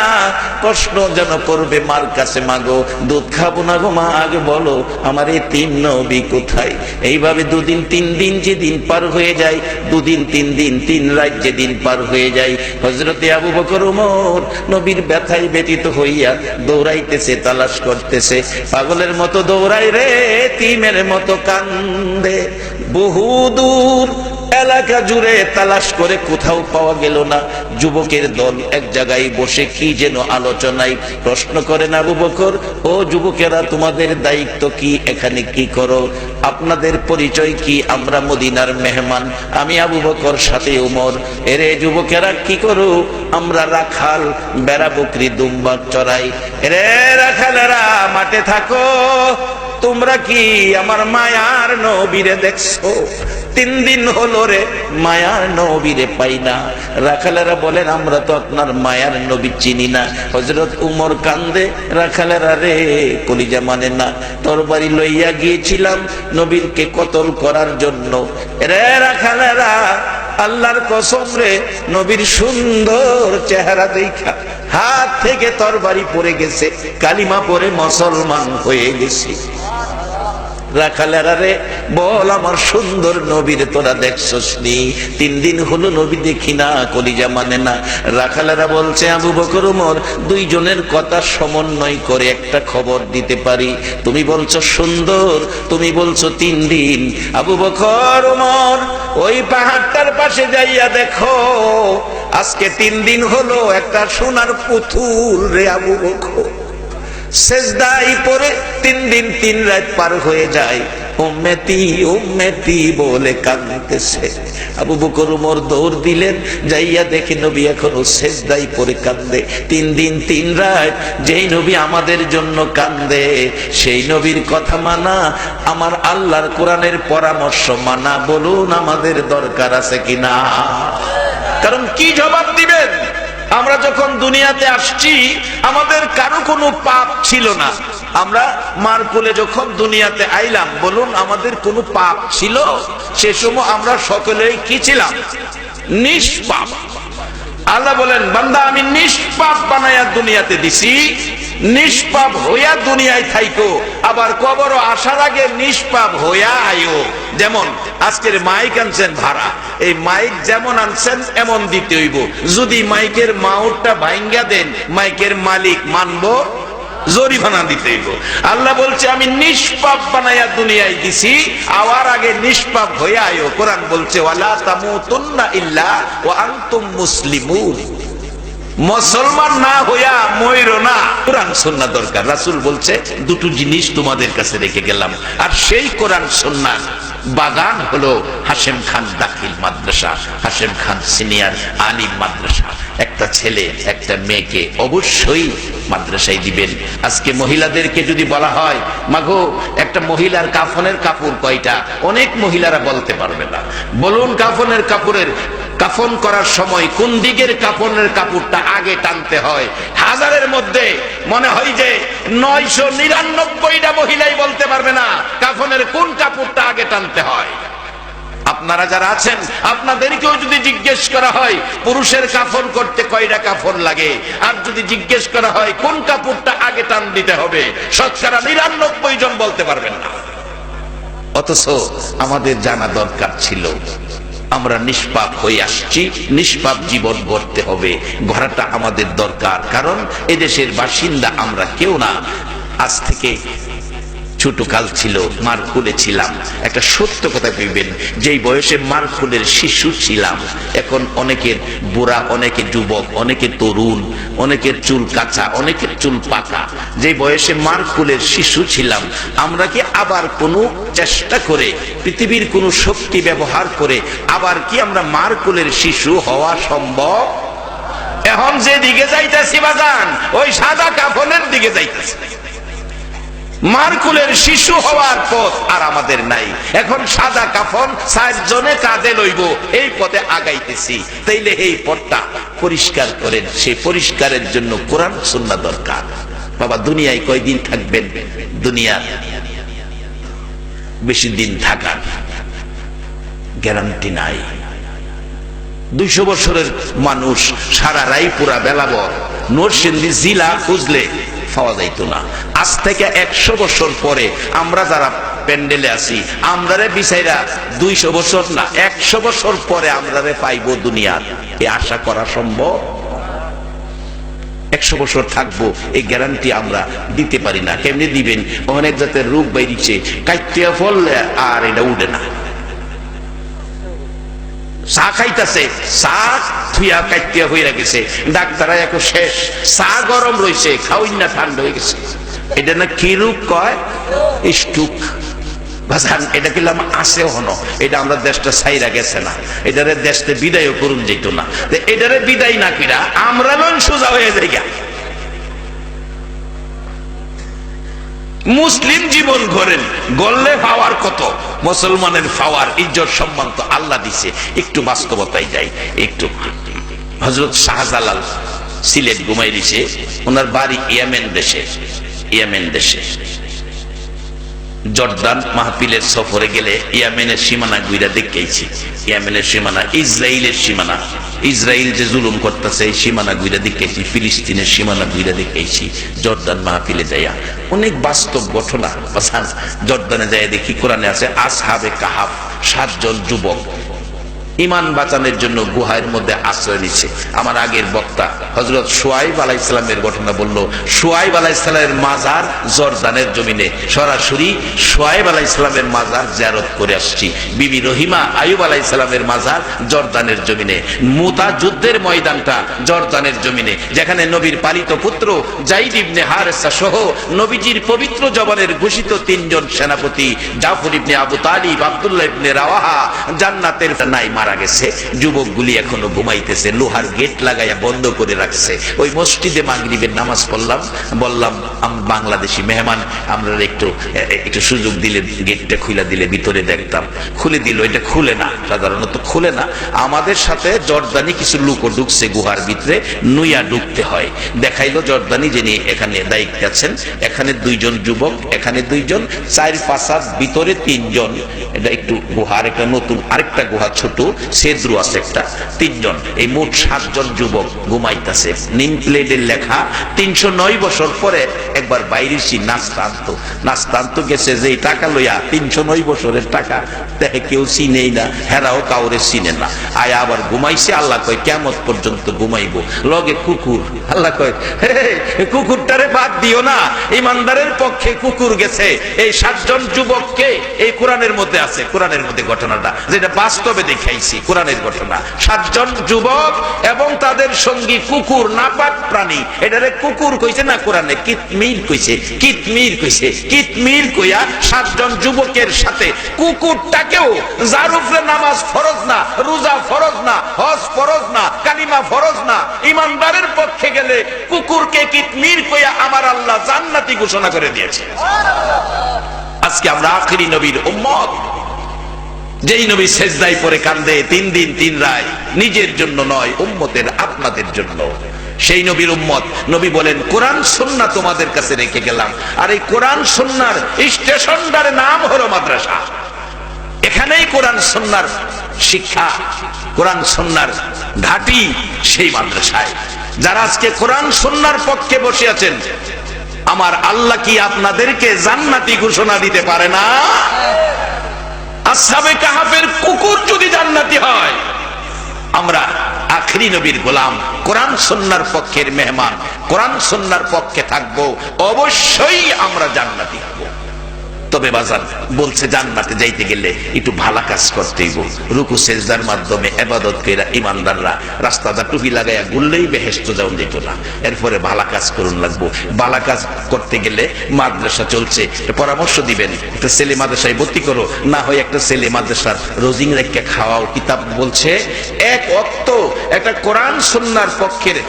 S1: প্রশ্ন যেন করবে মার কাছে, মাগো দুধ খাবো না গো মা, আগে বলো আমার এই তিন নবী কোথায়? এইভাবে দুদিন তিন দিন যেদিন পার হয়ে যায়, দুদিন তিন দিন তিন রাত যেদিন পার হয়ে যায়, হযরতে আবু বকর ওমর নবীর ব্যথায় ব্যতীত হইয়া দৌড়াইতেছে, তালাশ করতেছে, পাগলের মতো দৌড়াই রে, তিমের মতো কান্দে। বহু দূর এলাকা জুড়ে তালাশ করে কোথাও পাওয়া গেল না। যুবকের দল এক জায়গায় বসে কি যেন আলোচনায়। প্রশ্ন করেন আবু বকর, ও যুবকেরা তোমাদের দায়িত্ব কি, এখানে কি করো, আপনাদের পরিচয় কি? আমরা মদিনার মেহমান, আমি আবু বকর সাথে উমর। এরে যুবকেরা কি করো? আমরা রাখাল, বেড়া বকরি দুম্বা চড়াই। এরে রাখালেরা মাঠে থাকো, তোমরা কি আমার মায়ার নবীরে দেখছো? 3 দিন হলো রে মায়ার নবীরে পাই না। রাখালেরা বলেন আমরা তো আপনার মায়ার নবী চিনি না। হযরত উমর কান্দে, রাখালেরা রে কলিজা মানে না, তরবারি লইয়া গিয়েছিলাম নবীরকে কতল করার জন্য। রে রাখালেরা আল্লাহর কসম রে, নবীর সুন্দর চেহারা দেখা হাত থেকে তরবারি পড়ে গেছে, কালিমা পড়ে মুসলমান হয়ে গেছে। রাখালেরা রে বল আমার সুন্দর নবীর তোরা দেখছস নি? 3 দিন হলো নবী দেখি না, কলিজা মানে না। রাখালেরা বলছে আবু বকর ওমর, দুইজনের কথা সমন্বয় করে একটা খবর দিতে পারি। তুমি বলছো সুন্দর, তুমি বলছো 3 দিন। আবু বকর ওমর ওই পাহাড়টার পাশে যাইয়া দেখো, আজকে 3 দিন হলো একটা সোনার পুতুল রে আবু বকর সেজদায় পড়ে 3 দিন 3 রাত পার হয়ে যায়, উম্মতি উম্মতি বলে কাঁদতেছে। আবু বকর ওমর দৌড় দিলেন, যাইয়া দেখে নবী এখনো সেজদায় পড়ে কাঁদে। 3 দিন 3 রাত যেই নবী আমাদের জন্য কাঁদে, সেই নবীর কথা মানা, আমার আল্লাহর কোরআনের পরামর্শ মানা, বলুন আমাদের দরকার আছে কিনা? কারণ কি জবাব দিবেন? আমরা যখন দুনিয়াতে আসছি আমাদের কারো কোনো পাপ ছিল না। আমরা মার কোলে যখন দুনিয়াতে আইলাম, বলুন আমাদের কোনো পাপ ছিল? সে সময় আমরা সকলেই কি ছিলাম? নিষ্পাপ। আল্লাহ বলেন বান্দা আমি নিষ্পাপ বানায়া দুনিয়াতে দিছি, নিষ্পাপ হইয়া দুনিয়ায় থাইকো, আবার কবর আসার আগে নিষ্পাপ হইয়া আইও। যেমন আজকের মাইক আনছেন ভাড়া, এই মাইক যেমন আনছেন এমন দিতে হইব। যদি মাইকের মাউটটা ভাঙ্গা দেন, মাইকের মালিক মানবো, জরিমানা দিতে হইব। আল্লাহ বলছে আমি নিষ্পাপ বানাইয়া দুনিয়ায় দিছি, আওয়ার আগে নিষ্পাপ হইয়া আইও। কোরআন বলছে ওয়ালা তামুতুন্না ইল্লা ওয়া আনতুম মুসলিমুন, মুসলমান না হইয়া মইরো না। কোরআন সুন্নাহ দরকার। রাসূল বলছে দুটো জিনিস তোমাদের কাছে রেখে গেলাম, আর সেই কোরআন সুন্নাহ বাগান হলো হাশেম খান দাখিল মাদ্রাসা, হাশেম খান সিনিয়র আলিম মাদ্রাসা। একটা ছেলে একটা মেয়েকে অবশ্যই মাদ্রাসায় দিবেন। আজকে মহিলাদেরকে যদি বলা হয় মাগো একটা মহিলার কাফনের কাপড় কয়টা, অনেক মহিলারা বলতে পারবে না। বলুন কাফন করার সময় কোন দিকের কাফনের কাপড়টা আগে টানতে হয়? হাজারের মধ্যে মনে হয় যে 999টা মহিলাই বলতে পারবে না কাফনের কোন কাপড়টা আগে টানতে হয়। আপনারা যারা আছেন আপনাদেরকেও যদি জিজ্ঞেস করা হয় পুরুষের কাফন করতে কয়টা কাফন লাগে, আর যদি জিজ্ঞেস করা হয় কোন কাপড়টা আগে টান দিতে হবে, শতকরা 99 জন বলতে পারবেন না। অথচ আমাদের জানা দরকার ছিল, আমরা নিষ্পাপ হয়ে আসছি, নিষ্পাপ জীবন গড়তে হবে, গড়াটা আমাদের দরকার। কারণ এদেশের বাসিন্দা আমরা কেউ না। আজ থেকে ছোট কাল ছিল, মার কোলে ছিলাম। একটা সত্য কথা কইবেন, যেই বয়সে মার কোলের শিশু ছিলাম, এখন অনেকের বুড়া, অনেকে যুবক, অনেকে তরুণ, অনেকের চুল কাঁচা, অনেকের চুল পাকা। যে বয়সে মার কোলের শিশু ছিলাম, আমরা কি আবার কোনো চেষ্টা করে পৃথিবীর কোনো শক্তি ব্যবহার করে আবার কি আমরা মার কোলের শিশু হওয়া সম্ভব? এখন যে দিকে যাইতেছি বাজান, ওই সাদা কাফনের দিকে যাইতেছি। মার কোলের শিশু হওয়ার পথ আর আমাদের নাই। এখন সাদা কাফন 4 জনে কাঁধে লইব, এই পথে আগাইতেছি। তাইলে এই পথটা পরিষ্কার করেন। সেই পরিষ্কারের জন্য কোরআন সুন্নাহ দরকার। বাবা দুনিয়ায় কয়দিন থাকবেন? দুনিয়া বেশি দিন থাকার গ্যারান্টি নাই। 200 বছরের মানুষ সারা রায়পুরা বেলাবর নরসিংদী জেলা খুঁজলে পাওয়া যাইতো না। আজ থেকে 100 বছর পরে আমরা যারা প্যান্ডেলে আছি, আমরারে বিচাইরা 200 বছর না 100 বছর পরে আমরারে পাইব দুনিয়ার, এ আশা করা সম্ভব? 100 বছর থাকবো এই গ্যারান্টি আমরা দিতে পারি না। কেমনি দিবেন? অনেক জাতের রোগ বাইরিছে, কাইটিয়া ফললে আর এটা উঠে না। চা খাইতেছে, চা থুইয়া কাইটিয়া হইয়া গেছে, ডাক্তার এখন শেষ, চা গরম রয়েছে, খাওয়াই না ঠান্ডা হয়ে গেছে। এটা না কি রোগ কয়? স্ট্রোক। ভাষান এটা কিলাম আছে হন, এটা আমরা দেশটা ছাইরা গেছে না, এটারে দেশটা বিদায় করুন যেত না। এটারে বিদায় না কিরা আমরা নন সোজা হয়ে যাই। মুসলিম জীবন গড়েন, গড়লে পাওয়ার কত, মুসলমানের পাওয়ার ইজ্জত সম্মান তো আল্লাহ দিছে। একটু বাস্তবতায় যাই। একটু হযরত শাহজালাল সিলেট ঘুমাই দিছে, ওনার বাড়ি ইয়েমেন দেশে। ইয়েমেন দেশে জর্দান মাহফিলের সফরে গেলে ইয়েমেনের সীমানা ঘুরে দেখেছি। ইয়েমেনের সীমানা, ইসরায়েলের সীমানা, ইসরায়েল যে জুলুম করতেছে এই সীমানা ঘুরে দেখেছি। ফিলিস্তিনের সীমানা ঘুরে দেখেছি। জর্দান মাহফিলে যাইয়া অনেক বাস্তব ঘটনা। জর্দানে যাইয়া দেখি কোরআনে আছে আসহাবে কাহাফ, 7 জন যুবক ইমান বাঁচানোর জন্য গুহার মধ্যে আশ্রয় নিচ্ছে। আমার আগের বক্তা হযরত শুআইব আলাইহিস সালামের ঘটনা বলল। শুআইব আলাইহিস সালামের মাজার জর্দানের জমিনে, সরাসরি শুআইব আলাইহিস সালামের মাজার জিয়ারত করে আসছি। বিবি রহিমা আইয়ুব আলাইহিস সালামের মাজার জর্দানের জমিনে। মুতা যুদ্ধের ময়দানটা জর্দানের জমিনে, যেখানে নবীর পালিত পুত্র যায়েদ ইবনে হারেসা সহ নবীজির পবিত্র জবানের ঘোষিত 3 জন সেনাপতি জাফর ইবনে আবু তালিব, আব্দুল্লাহ ইবনে রাওয়াহা জান্নাতের নাই মারা গেছে। যুবকগুলি এখনো ঘুমাইতেছে, লোহার গেট লাগাইয়া বন্ধ করে রাখছে। ওই মসজিদে মাগরিবের নামাজ পড়লাম, বললাম বাংলাদেশি মেহমান, আমরা একটু সুযোগ দিলে গেটটা খুলে দিলে ভিতরে দেখতাম। খুলে দিল, এটা খুলে না, সাধারণত খুলে না। আমাদের সাথে জর্দানি কিছু লোকও ঢুকছে গুহার ভিতরে, নুইয়া ঢুকতে হয়। দেখাইলো জর্দানি যিনি এখানে দায়িত্বে আছেন, এখানে 2 জন যুবক, এখানে 2 জন, 4-5 ভিতরে 3 জন। এটা একটু গুহার একটা নতুন আরেকটা গুহা ছোট সেদ্রু আছে একটা, 3 জন। এই মোট 7 জন যুবক ঘুমাইতেছে। নিম প্লেটের লেখা 309 বছর পরে একবার বাইরেছি নাস্তান্ত গেছে যে টাকা লইয়া 309 বছরের টাকা দেখে কেউ চিনেই না, হেরাও কাউরে চিনে না। আয়া আবার ঘুমাইছে। আল্লাহ কয় কিয়ামত পর্যন্ত ঘুমাইবো। লগে কুকুর। আল্লাহ কয় কুকুরটারে বাদ দিও না, ইমানদারের পক্ষে কুকুর গেছে। এই 7 জন যুবককে এই কোরআনের মধ্যে আছে, কোরআনের মধ্যে ঘটনাটা যেটা বাস্তবে দেখাইছি, কোরআনের ঘটনা। 7 জন যুবক এবং তাদের সঙ্গী কুকুর, নাপাক প্রাণী। এটারে কুকুর কইছে না কোরআনে, কিতমির কইছে, কিতমির কইছে, কিতমির কইয়া 7 জন যুবকের সাথে কুকুরটাকেও, যার উপরে নামাজ ফরজ না, রোজা ফরজ না, হজ ফরজ না, কালিমা ফরজ না, ইমানদারের পক্ষে গেলে কুকুরকে কিতমির কইয়া আমার আল্লাহ জান্নাতি ঘোষণা করে দিয়েছে। আজকে আমরা আখিরি নবীর উম্মত, যেই নবী সেজদায় পড়ে কান্দে 3 দিন 3 রাত, নিজের জন্য নয়, উম্মতের আপনাদের জন্য। সেই নবীর উম্মত। নবী বলেন কোরআন সুন্নাহ তোমাদের কাছে রেখে গেলাম। আর এই কোরআন সুন্নাহর স্টেশনটার নাম হলো মাদ্রাসা। এখানেই কোরআন সুন্নাহর শিক্ষা, কোরআন সুন্নাহর ঘাঁটি সেই মাদ্রাসায়। যারা আজকে কোরআন সুন্নাহর পক্ষে বসে আছেন, আমার আল্লাহ কি আপনাদেরকে জান্নাতি ঘোষণা দিতে পারে না? আসহাবে কাহাফের কুকুর যদি জান্নাতি হয়, আমরা আখিরি নবীর গোলাম, কোরআন সুন্নাহর পক্ষের মেহমান, কোরআন সুন্নাহর পক্ষে থাকবো, অবশ্যই আমরা জান্নাতি হব। তবে বাজার বলছে জান্নাতে যাইতে গেলে একটু ভালো কাজ করতে হইব। রুকু সেজদার মাধ্যমে ইবাদত কইরা ইমানদাররা রাস্তাটা টুপি লাগাইয়া ঘুরলেই বেহেশত যাওয়া যেত না। এরপরে ভালো কাজ করুন লাগবো। ভালো কাজ করতে গেলে মাদ্রাসা চলছে, পরামর্শ দিবেন একটা ছেলে মাদ্রাসায় ভর্তি করো, না হয় একটা ছেলে মাদ্রাসার রোজিং রেখে খাওয়াও। কিতাব বলছে এক ওয়াক্ত একটা কোরআন সুন্নাহর পক্ষের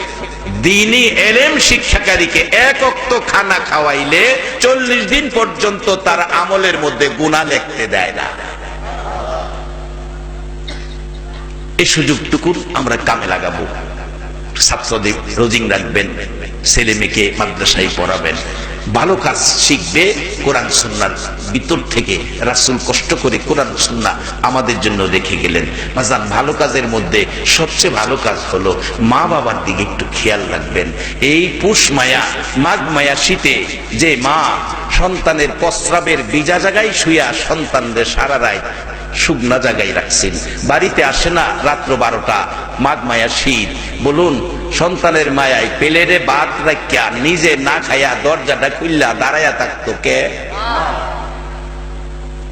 S1: দ্বীনি ইলম শিক্ষাকারীকে এক ওয়াক্ত খানা খাওয়াইলে 40 দিন পর্যন্ত তার আমলের মধ্যে গুনাহ লিখতে দেয় না। এই সুযোগটুকু আমরা কামে লাগাবো। ছাত্রদের রোজিং রাখবেন, ছেলে মেয়েকে মাদ্রাসায় পড়াবেন, ভালো কাজ শিখবে কোরআন সুন্নাহর ভিতর থেকে। রাসূল কষ্ট করে কোরআন সুন্নাহ আমাদের জন্য রেখে গেলেন। বাজান ভালো কাজের মধ্যে সবচেয়ে ভালো কাজ হলো মা বাবার দিকে একটু খেয়াল রাখবেন। এই পুষ মায়া, মাঘ মায়া শীতে যে মা সন্তানের প্রস্রাবের ভিজা জায়গায় শুয়া সন্তানদের সারা রাত শুকনা জায়গায় রাখছেন, বাড়িতে আসে না রাত্র 12টা, মাঘ মায়া শীত, বলুন সন্তানের মায়ায় পেলেরে ভাত রাখিয়া নিজে না খাইয়া দরজাটা খুললা দাঁড়াইয়া থাকতো কে?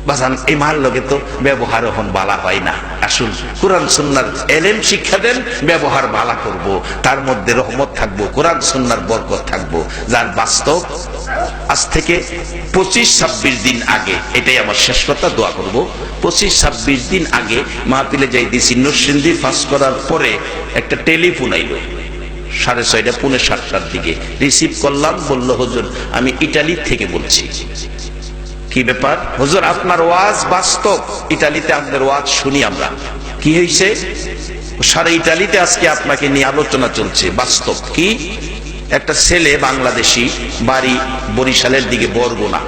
S1: বাজান এই মার লগে তো ব্যবহার এখন বালা হয় না। আসুন কোরআন সুন্নাহর ইলম শিক্ষা দেন, ব্যবহার বালা করব, তার মধ্যে রহমত থাকবো, কোরআন সুন্নাহর বরকত থাকবো। যার বাস্তব আজ থেকে 25-26 দিন আগে, এটাই আমার শেষ কথা, দোয়া করব। 25-26 দিন আগে মাহফিলে যাই দিছি, নরসিংদী পাস করার পরে একটা টেলিফোন আইলো 6:30 পৌনে 7টার দিকে। রিসিভ করলাম, বলল হুজুর আমি ইটালি থেকে বলছি। কি ব্যাপার হুজুর? আপনার ওয়াজ বাস্তব, ইটালিতে আপনার ওয়াজ শুনি আমরা। কি হয়েছে? সারা ইটালিতে আজকে আপনাকে নিয়ে আলোচনা চলছে। বাস্তব কি? একটা ছেলে বাংলাদেশি, বাড়ি বরিশালের দিকে, বরগুনা,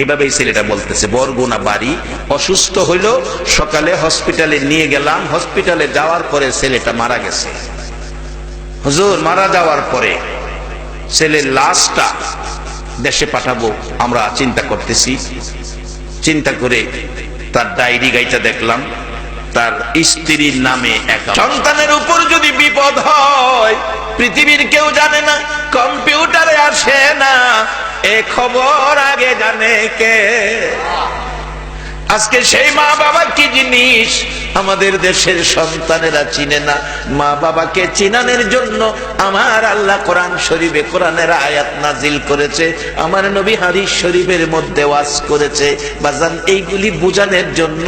S1: এভাবেই ছেলেটা বলতেছে, বরগুনা বাড়ি, অসুস্থ হইল, সকালে হসপিটালে নিয়ে গেলাম, হসপিটালে যাওয়ার পরে ছেলেটা মারা গেছে। হুজুর মারা যাওয়ার পরে ছেলের লাশটা দেশে পাঠাবো আমরা চিন্তা করতেছি। চিন্তা করে তার ডায়েরি গাইটা দেখলাম, তার স্ত্রীর নামে সন্তানের উপর যদি বিপদ হয় পৃথিবীর কেউ জানে না, কম্পিউটারে আসে না, এ খবর আগে জানে কে? আজকে সেই মা বাবা কি জিনিস আমাদের দেশের সন্তানেরা চিনে না। মা বাবাকে চিনানোর জন্য আমার আল্লাহ কোরআন শরীফে কোরআনের আয়াত নাজিল করেছে, আমার নবী হাদিস শরীফের মধ্যে ওয়াজ করেছে। বাজান এইগুলি বুঝানোর জন্য,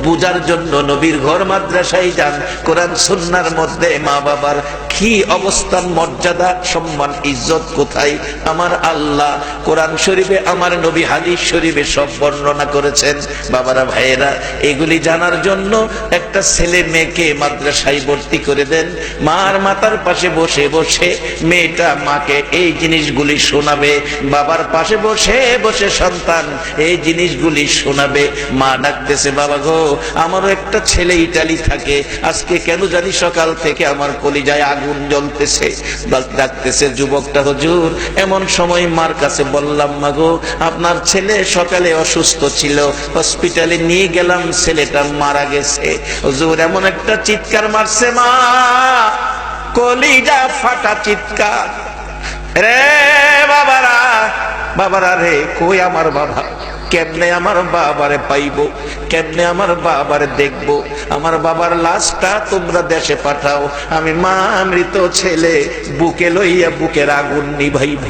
S1: বুঝার জন্য নবীর ঘর মাদ্রাসায় যান। কোরআন সুন্নাহর মধ্যে মা বাবার কি অবস্থান, মর্যাদা, সম্মান, ইজ্জত কোথায় আমার আল্লাহ কোরআন শরীফে, আমার নবী হাদিস শরীফে সব বর্ণনা করেছেন। বাবারা ভাইয়েরা, এগুলি জানার জন্য একটা ছেলে মেয়েকে মাদ্রাসায় ভর্তি করে দেন। মার মাথার পাশে বসে বসে মেয়েটা মাকে এই জিনিসগুলি শোনাবে, বাবার পাশে বসে বসে সন্তান এই জিনিসগুলি শোনাবে। মা ডাকতেছে, বাবা গো আমারও একটা ছেলে ইটালি থাকে, আজকে কেন জানি সকাল থেকে আমার কলিজায় আগুন জ্বলতেছে। ডাকতেছে যুবকটা, হুজুর এমন সময় মার কাছে বললাম, মা গো আপনার ছেলে সকালে অসুস্থ ছিল, হসপিটালে নিয়ে গেলাম, ছেলেটা মারা গেছে। হুজুর এমন একটা চিৎকার মারছে, মা কলিজা ফাটা চিৎকার, রে বাবারা, বাবারা রে কই আমার বাবা, কেমনে আমার বাবারে পাইবো, কেমনে আমার বাবার দেখবো, আমার বাবার লাশটা তোমরা দেশে পাঠাও, আমি মা মৃত ছেলে বুকে লইয়া বুকের আগুন নিভাইব।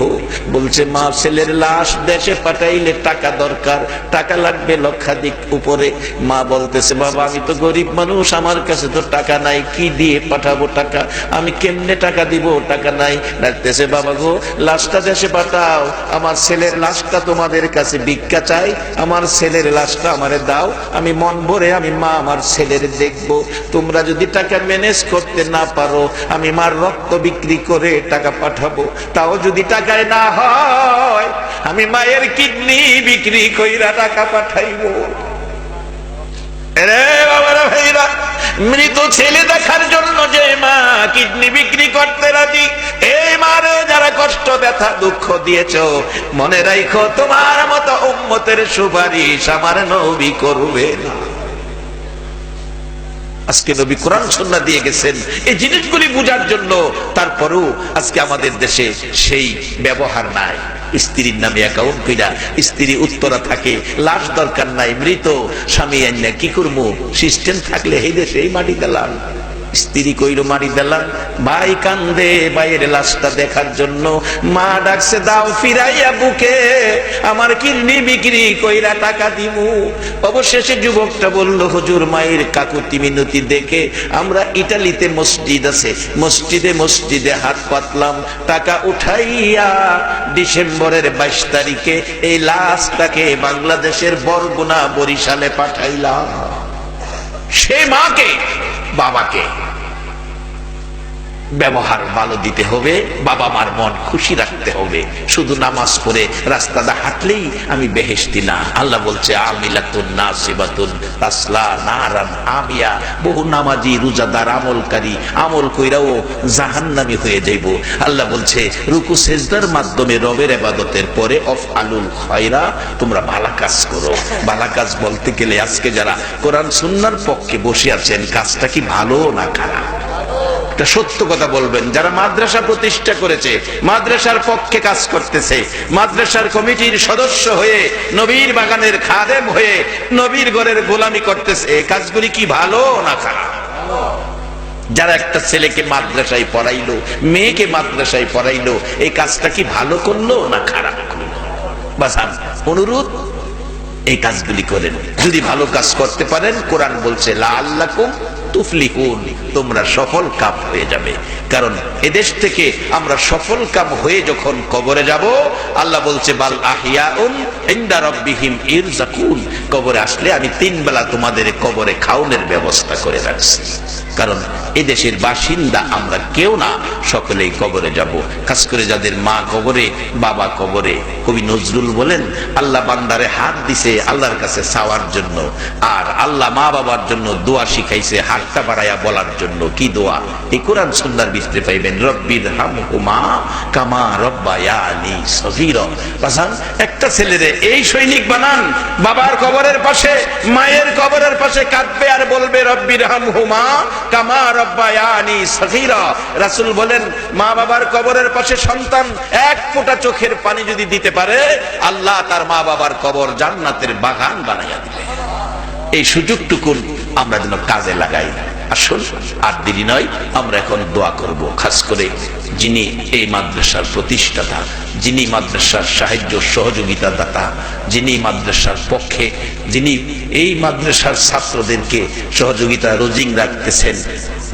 S1: বলছে মা ছেলের লাশ দেশে পাঠাইলে টাকা দরকার, টাকা লাগবে লক্ষাধিক উপরে। মা বলতেছে বাবা আমি তো গরিব মানুষ, আমার কাছে তো টাকা নাই, কি দিয়ে পাঠাবো টাকা, আমি কেমনে টাকা দিব, টাকা নাই। ডাকতেছে বাবা গো লাশটা দেশে পাঠাও, আমার ছেলের লাশটা তোমাদের কাছে ভিক্ষা চাই, আমার ছেলের লাশটা আমারে দাও, আমি মন ভরে আমি মা আমার ছেলের দেখবো। তোমরা যদি টাকা ম্যানেজ করতে না পারো আমি মার রক্ত বিক্রি করে টাকা পাঠাবো, তাও যদি টাকায় না হয় আমি মায়ের কিডনি বিক্রি কইরা টাকা পাঠাইবো। রে বাবারা ভাইরা, মৃত ছেলে দেখার জন্য যে মা কিডনি বিক্রি করতে রাজি, এই মারে যারা কষ্ট ব্যথা দুঃখ দিয়েছ, মনে রাখো তোমার মতো উম্মতের সুপারিশ আমার নবী করবে না। আজকে নবী কোরআন সুন্নাহ দিয়ে গেছেন এই জিনিসগুলি বোঝার জন্য, তারপরেও আজকে আমাদের দেশে সেই ব্যবহার নাই। স্ত্রীর নামে অ্যাকাউন্ট কইরা স্ত্রী উত্তরা থাকে, লাশ দরকার নাই, মৃত স্বামী আইনা কি করবো, সিস্টেম থাকলে এই দেশে এই মাটি দিলাম। স্ত্রী কইল মারি দিলাম, ভাই কান্দে ভাইয়ের লাশটা দেখার জন্য, মা ডাকছে দাও ফিরাইয়া বুকে, আমার কিডনি বিক্রি কইরা টাকা দিমু। অবশেষে যুবকটা বলল হুজুর মায়ের কাকুতি মিনতি দেখে আমরা ইটালিতে মসজিদ আছে, মসজিদে হাত পাতলাম, টাকা উঠাইয়া ডিসেম্বরের 22 তারিখে এই লাশটাকে বাংলাদেশের বরগুনা বরিশালে পাঠাইলাম। সে মাকে বাবাকে ব্যবহার ভালো দিতে হবে, বাবা মার মন খুশি রাখতে হবে। শুধু নামাজ পড়ে রাস্তাটা হাঁটলেই আমি বেহেশতি না। আল্লাহ বলছে আমিলাতুন নাসিবাতুন তাসলা নারান হামিয়া, বহু নামাজি রোজাদার আমলকারী আমল কইরাও জাহান্নামী হয়ে যাইব। আল্লাহ বলছে রুকু সেজদার মাধ্যমে রবের ইবাদতের পরে আলুল খায়রা, তোমরা ভালো কাজ করো। ভালো কাজ বলতে গেলে আজকে যারা কোরআন সুন্নাহর পক্ষে বসে আছেন, কাজটা কি ভালো না খারাপ? সত্য কথা বলবেন। যারা মাদ্রাসা প্রতিষ্ঠা করেছে, মাদ্রাসার পক্ষে কাজ করতেছে, মাদ্রাসার কমিটির সদস্য হয়ে নবীর বাগানের খাদেম হয়ে নবীর ঘরের গোলামি করতেছে, এই কাজগুলি কি ভালো না খারাপ? যারা একটা ছেলেকে মাদ্রাসায় পড়াইলো, মেয়েকে মাদ্রাসায় পড়াইলো, এই কাজটা কি ভালো করলো না খারাপ করলো? বাসান অনুরোধ এই কাজগুলি করেন। যদি ভালো কাজ করতে পারেন, কোরআন বলছে লাআল্লাকুম তুফলিহুন, তোমরা সফল কাম হয়ে যাবে। কারণ এদেশ থেকে আমরা সফল কাম হয়ে যখন কবরে যাব, আল্লাহ বলছে বাল আহিয়াউন ইনদা রাব্বিহিম ইরযাকুন, কবরে আসলে আমি 3 বেলা তোমাদের কবরে খাওয়ানোর ব্যবস্থা করে রাখছি। কারণ এদেশের বাসিন্দা আমরা কেউ না, সকলেই কবরে যাব। খাস করে যাদের মা কবরে, বাবা কবরে, কবি নজরুল বলেন আল্লাহ বান্দারে হাত দিছে আল্লাহর কাছে চাওয়ার জন্য, আর আল্লাহ মা বাবার জন্য দোয়া শিখাইছে হাতটা বাড়াইয়া বলার জন্য। কি দোয়া? এই কোরআন সুন্নাহর ভিতরে পাইবেন, রব্বির হামহুমা কামা রব্বায়ানি সগীরা। বাজান একটা ছেলেরে এই সৈনিক বানান, বাবার কবরের পাশে মায়ের কবরের পাশে কাঁদবে আর বলবে রব্বির হামহুমা কামা রব্বায়ানি সগীরা। রাসূল বলেন মা বাবার কবরের পাশে সন্তান এক ফোঁটা চোখের পানি যদি দিতে পারে, আল্লাহ তার মা বাবার কবর জান্নাতের বাগান বানাইয়া দিবে। এই সুযোগটুকু আমরা যেন কাজে লাগাই। আসুন আর দেরি নয়, আমরা এখন দোয়া করব। খাস করে যিনি এই মাদ্রাসার প্রতিষ্ঠাতা, যিনি মাদ্রাসার সাহায্য সহযোগিতা দাতা, যিনি মাদ্রাসার পক্ষে, যিনি এই মাদ্রাসার ছাত্রদেরকে সহযোগিতা রোজিং রাখতেছেন,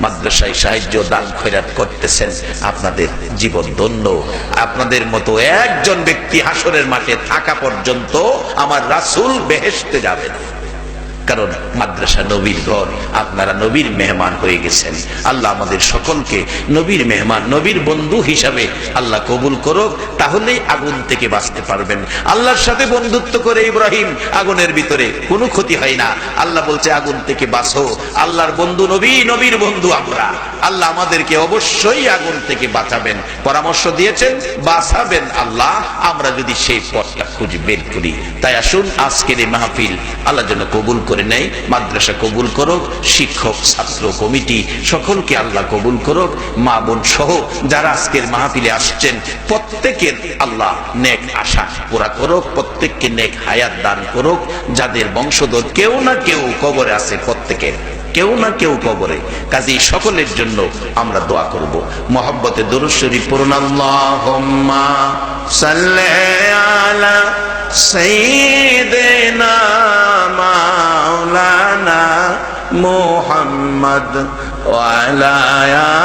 S1: মাদ্রাসায় সাহায্য দান খয়রাত করতেছেন, আপনাদের জীবন ধন্য। আপনাদের মতো একজন ব্যক্তি হাসরের মাঠে থাকা পর্যন্ত আমার রাসূল বেহেশতে যাবেন। কারণ মাদ্রাসা নবীর ঘর, আপনারা নবীর মেহমান হয়ে গেছেন। আল্লাহ আমাদের সকলকে নবীর মেহমান, নবীর বন্ধু হিসাবে আল্লাহ কবুল করুক, তাহলেই আগুন থেকে বাঁচতে পারবেন। আল্লাহর সাথে বন্ধুত্ব করে ইব্রাহিম আগুনের ভিতরে কোনো ক্ষতি হয় না। আল্লাহ বলছে আগুন থেকে বাঁচো। আল্লাহর বন্ধু নবী, নবীর বন্ধু আমরা। আল্লাহ আমাদেরকে অবশ্যই আগুন থেকে বাঁচাবেন, পরামর্শ দিয়েছেন, বাঁচাবেন আল্লাহ, আমরা যদি সেই পথটা খুঁজে বের করি। তাই আসুন আজকের এই মাহফিল আল্লাহ যেন কবুল করে করে নেয়। মাদ্রাসা কবুল করুক, শিক্ষক ছাত্র কমিটি সকলকে আল্লাহ কবুল করুক। মা বোন সহ যারা আজকের মাহফিলে আসছেন প্রত্যেকের আল্লাহ নেক আশা পুরা করুক, প্রত্যেককে নেক হায়াত দান করুক। যাদের বংশধর কেউ না কেউ কবরে আছে, প্রত্যেকের কেউ না কেউ কবরে, কাজেই সকলের জন্য আমরা দোয়া করব। মহব্বতে দরুদ শরীফ পড়ুন। আল্লাহুম্মা সাল্লি আলা সাইয়্যিদিনা মাওলানা মুহাম্মদ ওয়া আলা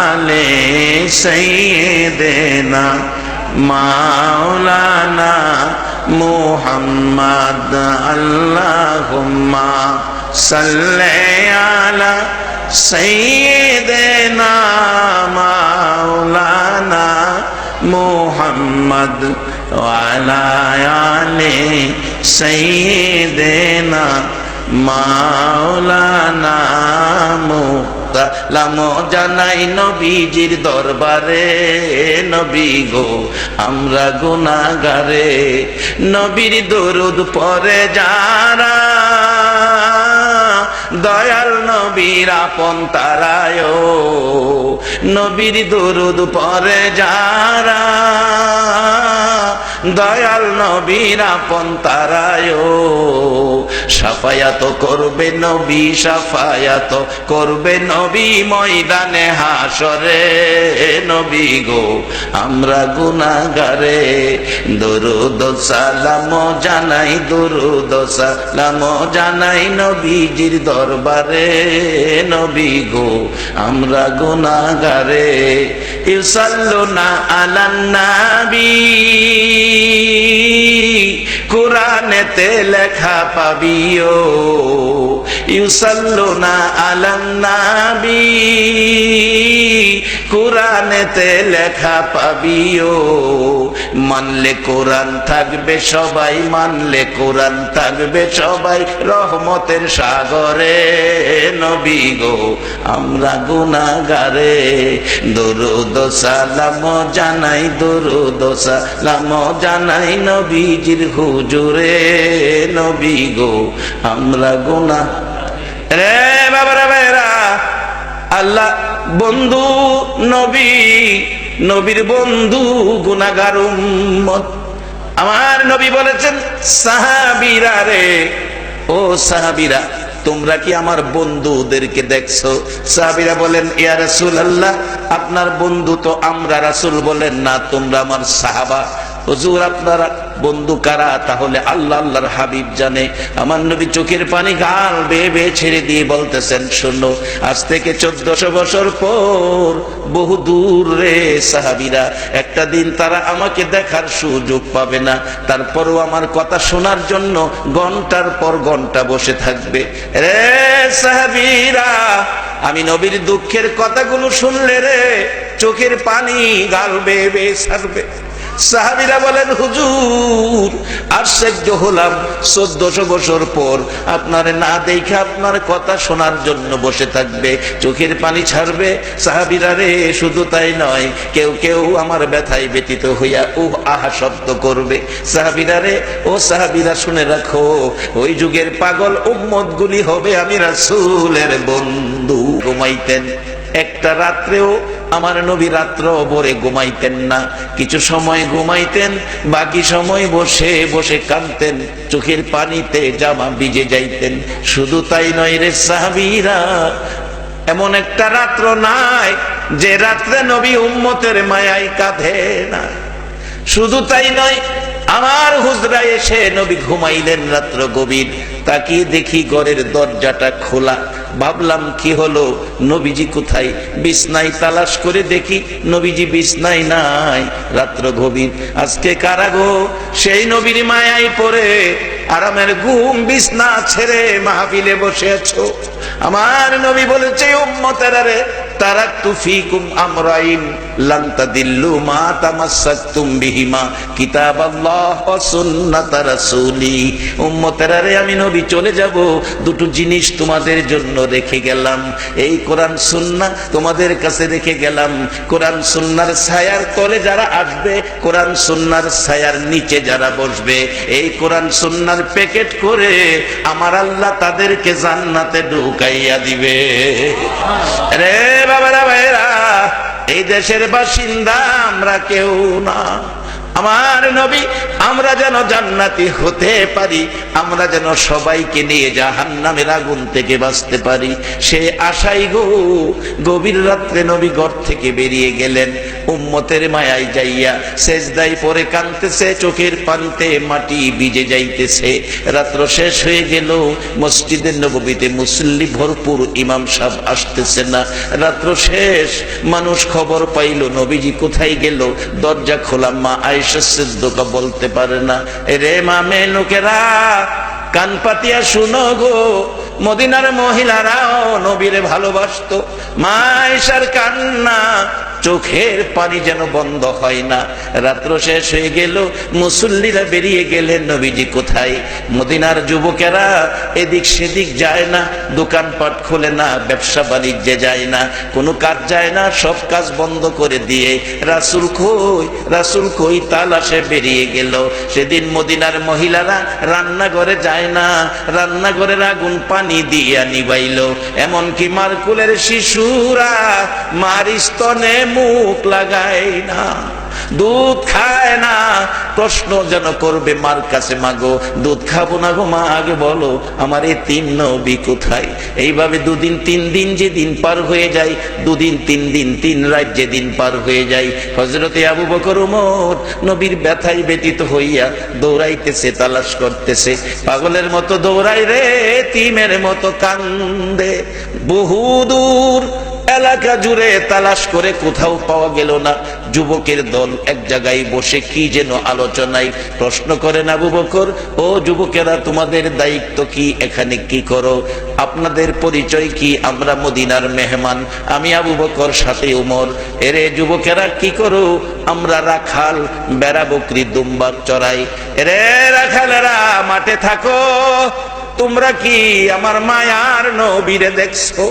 S1: আলি সাইয়্যিদিনা মাওলানা মুহাম্মদ। আল্লাহুম্মা সাল্লি আলা সাইয়্যিদিনা মাওলানা মুহাম্মদ ওয়া আলা আলি সাইয়্যিদিনা মাওলানা সালাম জানাই নবীজির দরবারে। নবী গো আমরা গুনাহগারে, নবীর দরুদ পড়ে যারা দয়াল নবীর আপন তারায়। নবীর দরুদ পড়ে যারা দয়াল নবীর আপন তারায়। সাফায়াত করবে নবী, সাফায়াত করবে নবী ময়দানে হাসরে। নবী গো আমরা গুনাহগারে, দরুদ সালাম জানাই, দরুদ সালাম জানাই নবীজির দরবারে। নবী গো আমরা গুনাহগারে। ইউসাল্লুনা আলান নবী, কোরআনেতে লেখা পাবিও। ইউসাল্লুনা আলান নবী, কোরআনেতে লেখা পাবিও। মানলে কোরআন থাকবে সবাই, মানলে কোরআন থাকবে সবাই রহমতের সাগরে। নবী গো আমরা গুনাহগারে, দরুদ সালাম জানাই, দরুদ সালাম জানাই নবীজির হুজুরে। নবী গো আমরা গুনাহ রে বাবারা ভাইরা। আল্লাহ বন্ধু নবী, নবীর বন্ধু গুনাহগার উম্মত। আমার নবী বলেছেন সাহাবীরা রে, ও সাহাবীরা তোমরা কি আমার বন্ধুদেরকে দেখছো? সাহাবীরা বলেন ইয়া রাসূলুল্লাহ আপনার বন্ধু তো আমরা। রাসূল বলেন না, তোমরা আমার সাহাবা। হুজুর আপনারা বন্ধু কারা? তাহলে আল্লাহ আল্লাহর হাবিব জানে। আমার নবী চোখের পানি গাল বেয়ে বেয়ে ছেড়ে দিয়ে বলতেছেন শোনো, আজ থেকে 1400 বছর পর বহু দূর রে সাহাবীরা, একটা দিন তারা আমাকে দেখার সুযোগ পাবে না, তারপরও আমার কথা শোনার জন্য ঘন্টার পর ঘন্টা বসে থাকবে। রে সাহাবীরা আমি নবীর দুঃখের কথাগুলো শুনলে রে চোখের পানি গাল বেয়ে বেয়ে ছাড়বে। সাহাবীরা বলেন হুজুর আশ্চর্য হলাম, 1400 বছর পর আপনার না দেখে আপনার কথা শোনার জন্য বসে থাকবে, চোখের পানি ছাড়বে। সাহাবীরা রে শুধু তাই নয়, কেউ কেউ আমার ব্যথায় ব্যতীত হইয়া আহা শব্দ করবে। সাহাবীরা রে, ও সাহাবীরা শুনে রাখো, ওই যুগের পাগল উম্মত গুলি হবে আমি রাসূলের বন্ধু। ঘুমাইতেন একটা রাত্রেও আমার নবী রাত্র ভরে ঘুমাইতেন না, কিছু সময় ঘুমাইতেন, বাকি সময় বসে বসে কাঁদতেন, চোখের পানিতে জামা ভিজে যাইতেন। শুধু তাই নয় রে সাহাবীরা, এমন একটা রাত্র নাই যে রাত্রে নবী উম্মতের মায়ায় কাঁদে না। শুধু তাই নয়, আমার হুজরায় এসে নবী ঘুমাইলেন রাত্র গভীর, তাকিয়ে দেখি ঘরের দরজাটা খোলা। ভাবলাম কি হলো, নবীজি কোথায়? বিছনায় তালাশ করে দেখি নবীজি বিছনায় নাই, রাত্র গভীর। আজকে কারা গো সেই নবীর মায়ায় পড়ে আরামের ঘুম বিছনা ছেড়ে মাহফিলে বসে আছো? আমার নবী বলেছে উম্মতেরা রে তারাকতু ফীকুম আমরাইন লান তাদিল্লু মা তামাসসাকতুম বিহিমা কিতাবাল্লাহ ওয়া সুন্নাত রাসূলি। উম্মতেরা রে, আমি নবী চলে যাব, দুটো জিনিস তোমাদের জন্য রেখে গেলাম। এই কোরআন সুন্নাহ তোমাদের কাছে রেখে গেলাম। কোরআন সুন্নাহর ছায়ার তলে যারা আসবে, কোরআন সুন্নাহর ছায়ার নিচে যারা বসবে, এই কোরআন সুন্নাহর প্যাকেট করে আমার আল্লাহ তাদেরকে জান্নাতে ঢুকাইয়া দিবে। রে বাবারা, ভাইরা, এই দেশের বাসিন্দা আমরা কেউ না। আমার নবী আমরা যেন জান্নাতি হতে পারি, আমরা যেন সবাইকে নিয়ে জাহান্নামের আগুন থেকে বাঁচতে পারি, সে আশাই গো গভীর রাত্রে নবী ঘর থেকে বেরিয়ে গেলেন। উম্মতের মায়ায় যাইয়া সেজদায় পড়ে কাঁদতেছে, চোখের পানিতে মাটি ভিজে যাইতেছে। রাত্র শেষ হয়ে গেল, মসজিদে নববীতে মুসল্লি ভরপুর, ইমাম সাহেব আসতেছে না। রাত্র শেষ, মানুষ খবর পাইল নবীজি কোথায় গেল। দরজা খোলা, মা আয়েশা সিদ্দিকা বলতে পারে না, রে মামে লোকেরা কান পাতিয়া শুনো গো, মদিনার মহিলারাও নবীরে ভালোবাসতো। মা আয়েশার কান্না, চোখের পানি যেন বন্ধ হয় না। রাত্র শেষ হয়ে গেল, মুসল্লিরা বেরিয়ে গেলেন, নবীজি কোথায়? মদিনার যুবকেরা এদিক সেদিক যায় না, দোকানপাট খোলে না, ব্যবসা বাণিজ্যে যায় না, কোনো কাজ যায় না, সব কাজ বন্ধ করে দিয়ে রাসূল কই, রাসূল কই তালাশে বেরিয়ে গেল। সেদিন মদিনার মহিলারা রান্নাঘরে যায় না, রান্নাঘরের আগুন পানি দিয়া নিবাইল। এমনকি মারকুলের শিশুরা মার স্তনে মুখ লাগায় না, দুধ খায় না। প্রশ্ন যেন করবে মার কাছে, মাগো দুধ খাবো না গো মা, আগে বলো আমার এই তিন নবী কোথায়? এইভাবে দুদিন তিন দিন যেদিন পার হয়ে যায়, দুদিন তিন দিন তিন রাত যেদিন পার হয়ে যায়, হযরতে আবু বকর ওমর নবীর ব্যথায় ব্যতীত হইয়া দৌড়াইতেছে, তালাশ করতেছে, পাগলের মতো দৌড়াই রে, তিমের মতো কান্দে। বহুদূর এলাকা জুড়ে তালাশ করে কোথাও পাওয়া গেল না। যুবকের দল এক জায়গায় বসে কি যেন আলোচনায়। প্রশ্ন করেন আবু বকর, ও যুবকেরা, তোমাদের দায়িত্ব কি? এখানে কি করো? আপনাদের পরিচয় কি? আমরা মদিনার মেহমান, আমি আবু বকর, সাথে উমর। এরে যুবকেরা, কি করো? আমরা রাখাল, বেড়া বকরি দুম্বা চড়াই। এরে রাখালেরা, মাঠে থাকো। তোমরা কি আমার মায়ার নবীরে দেখছো?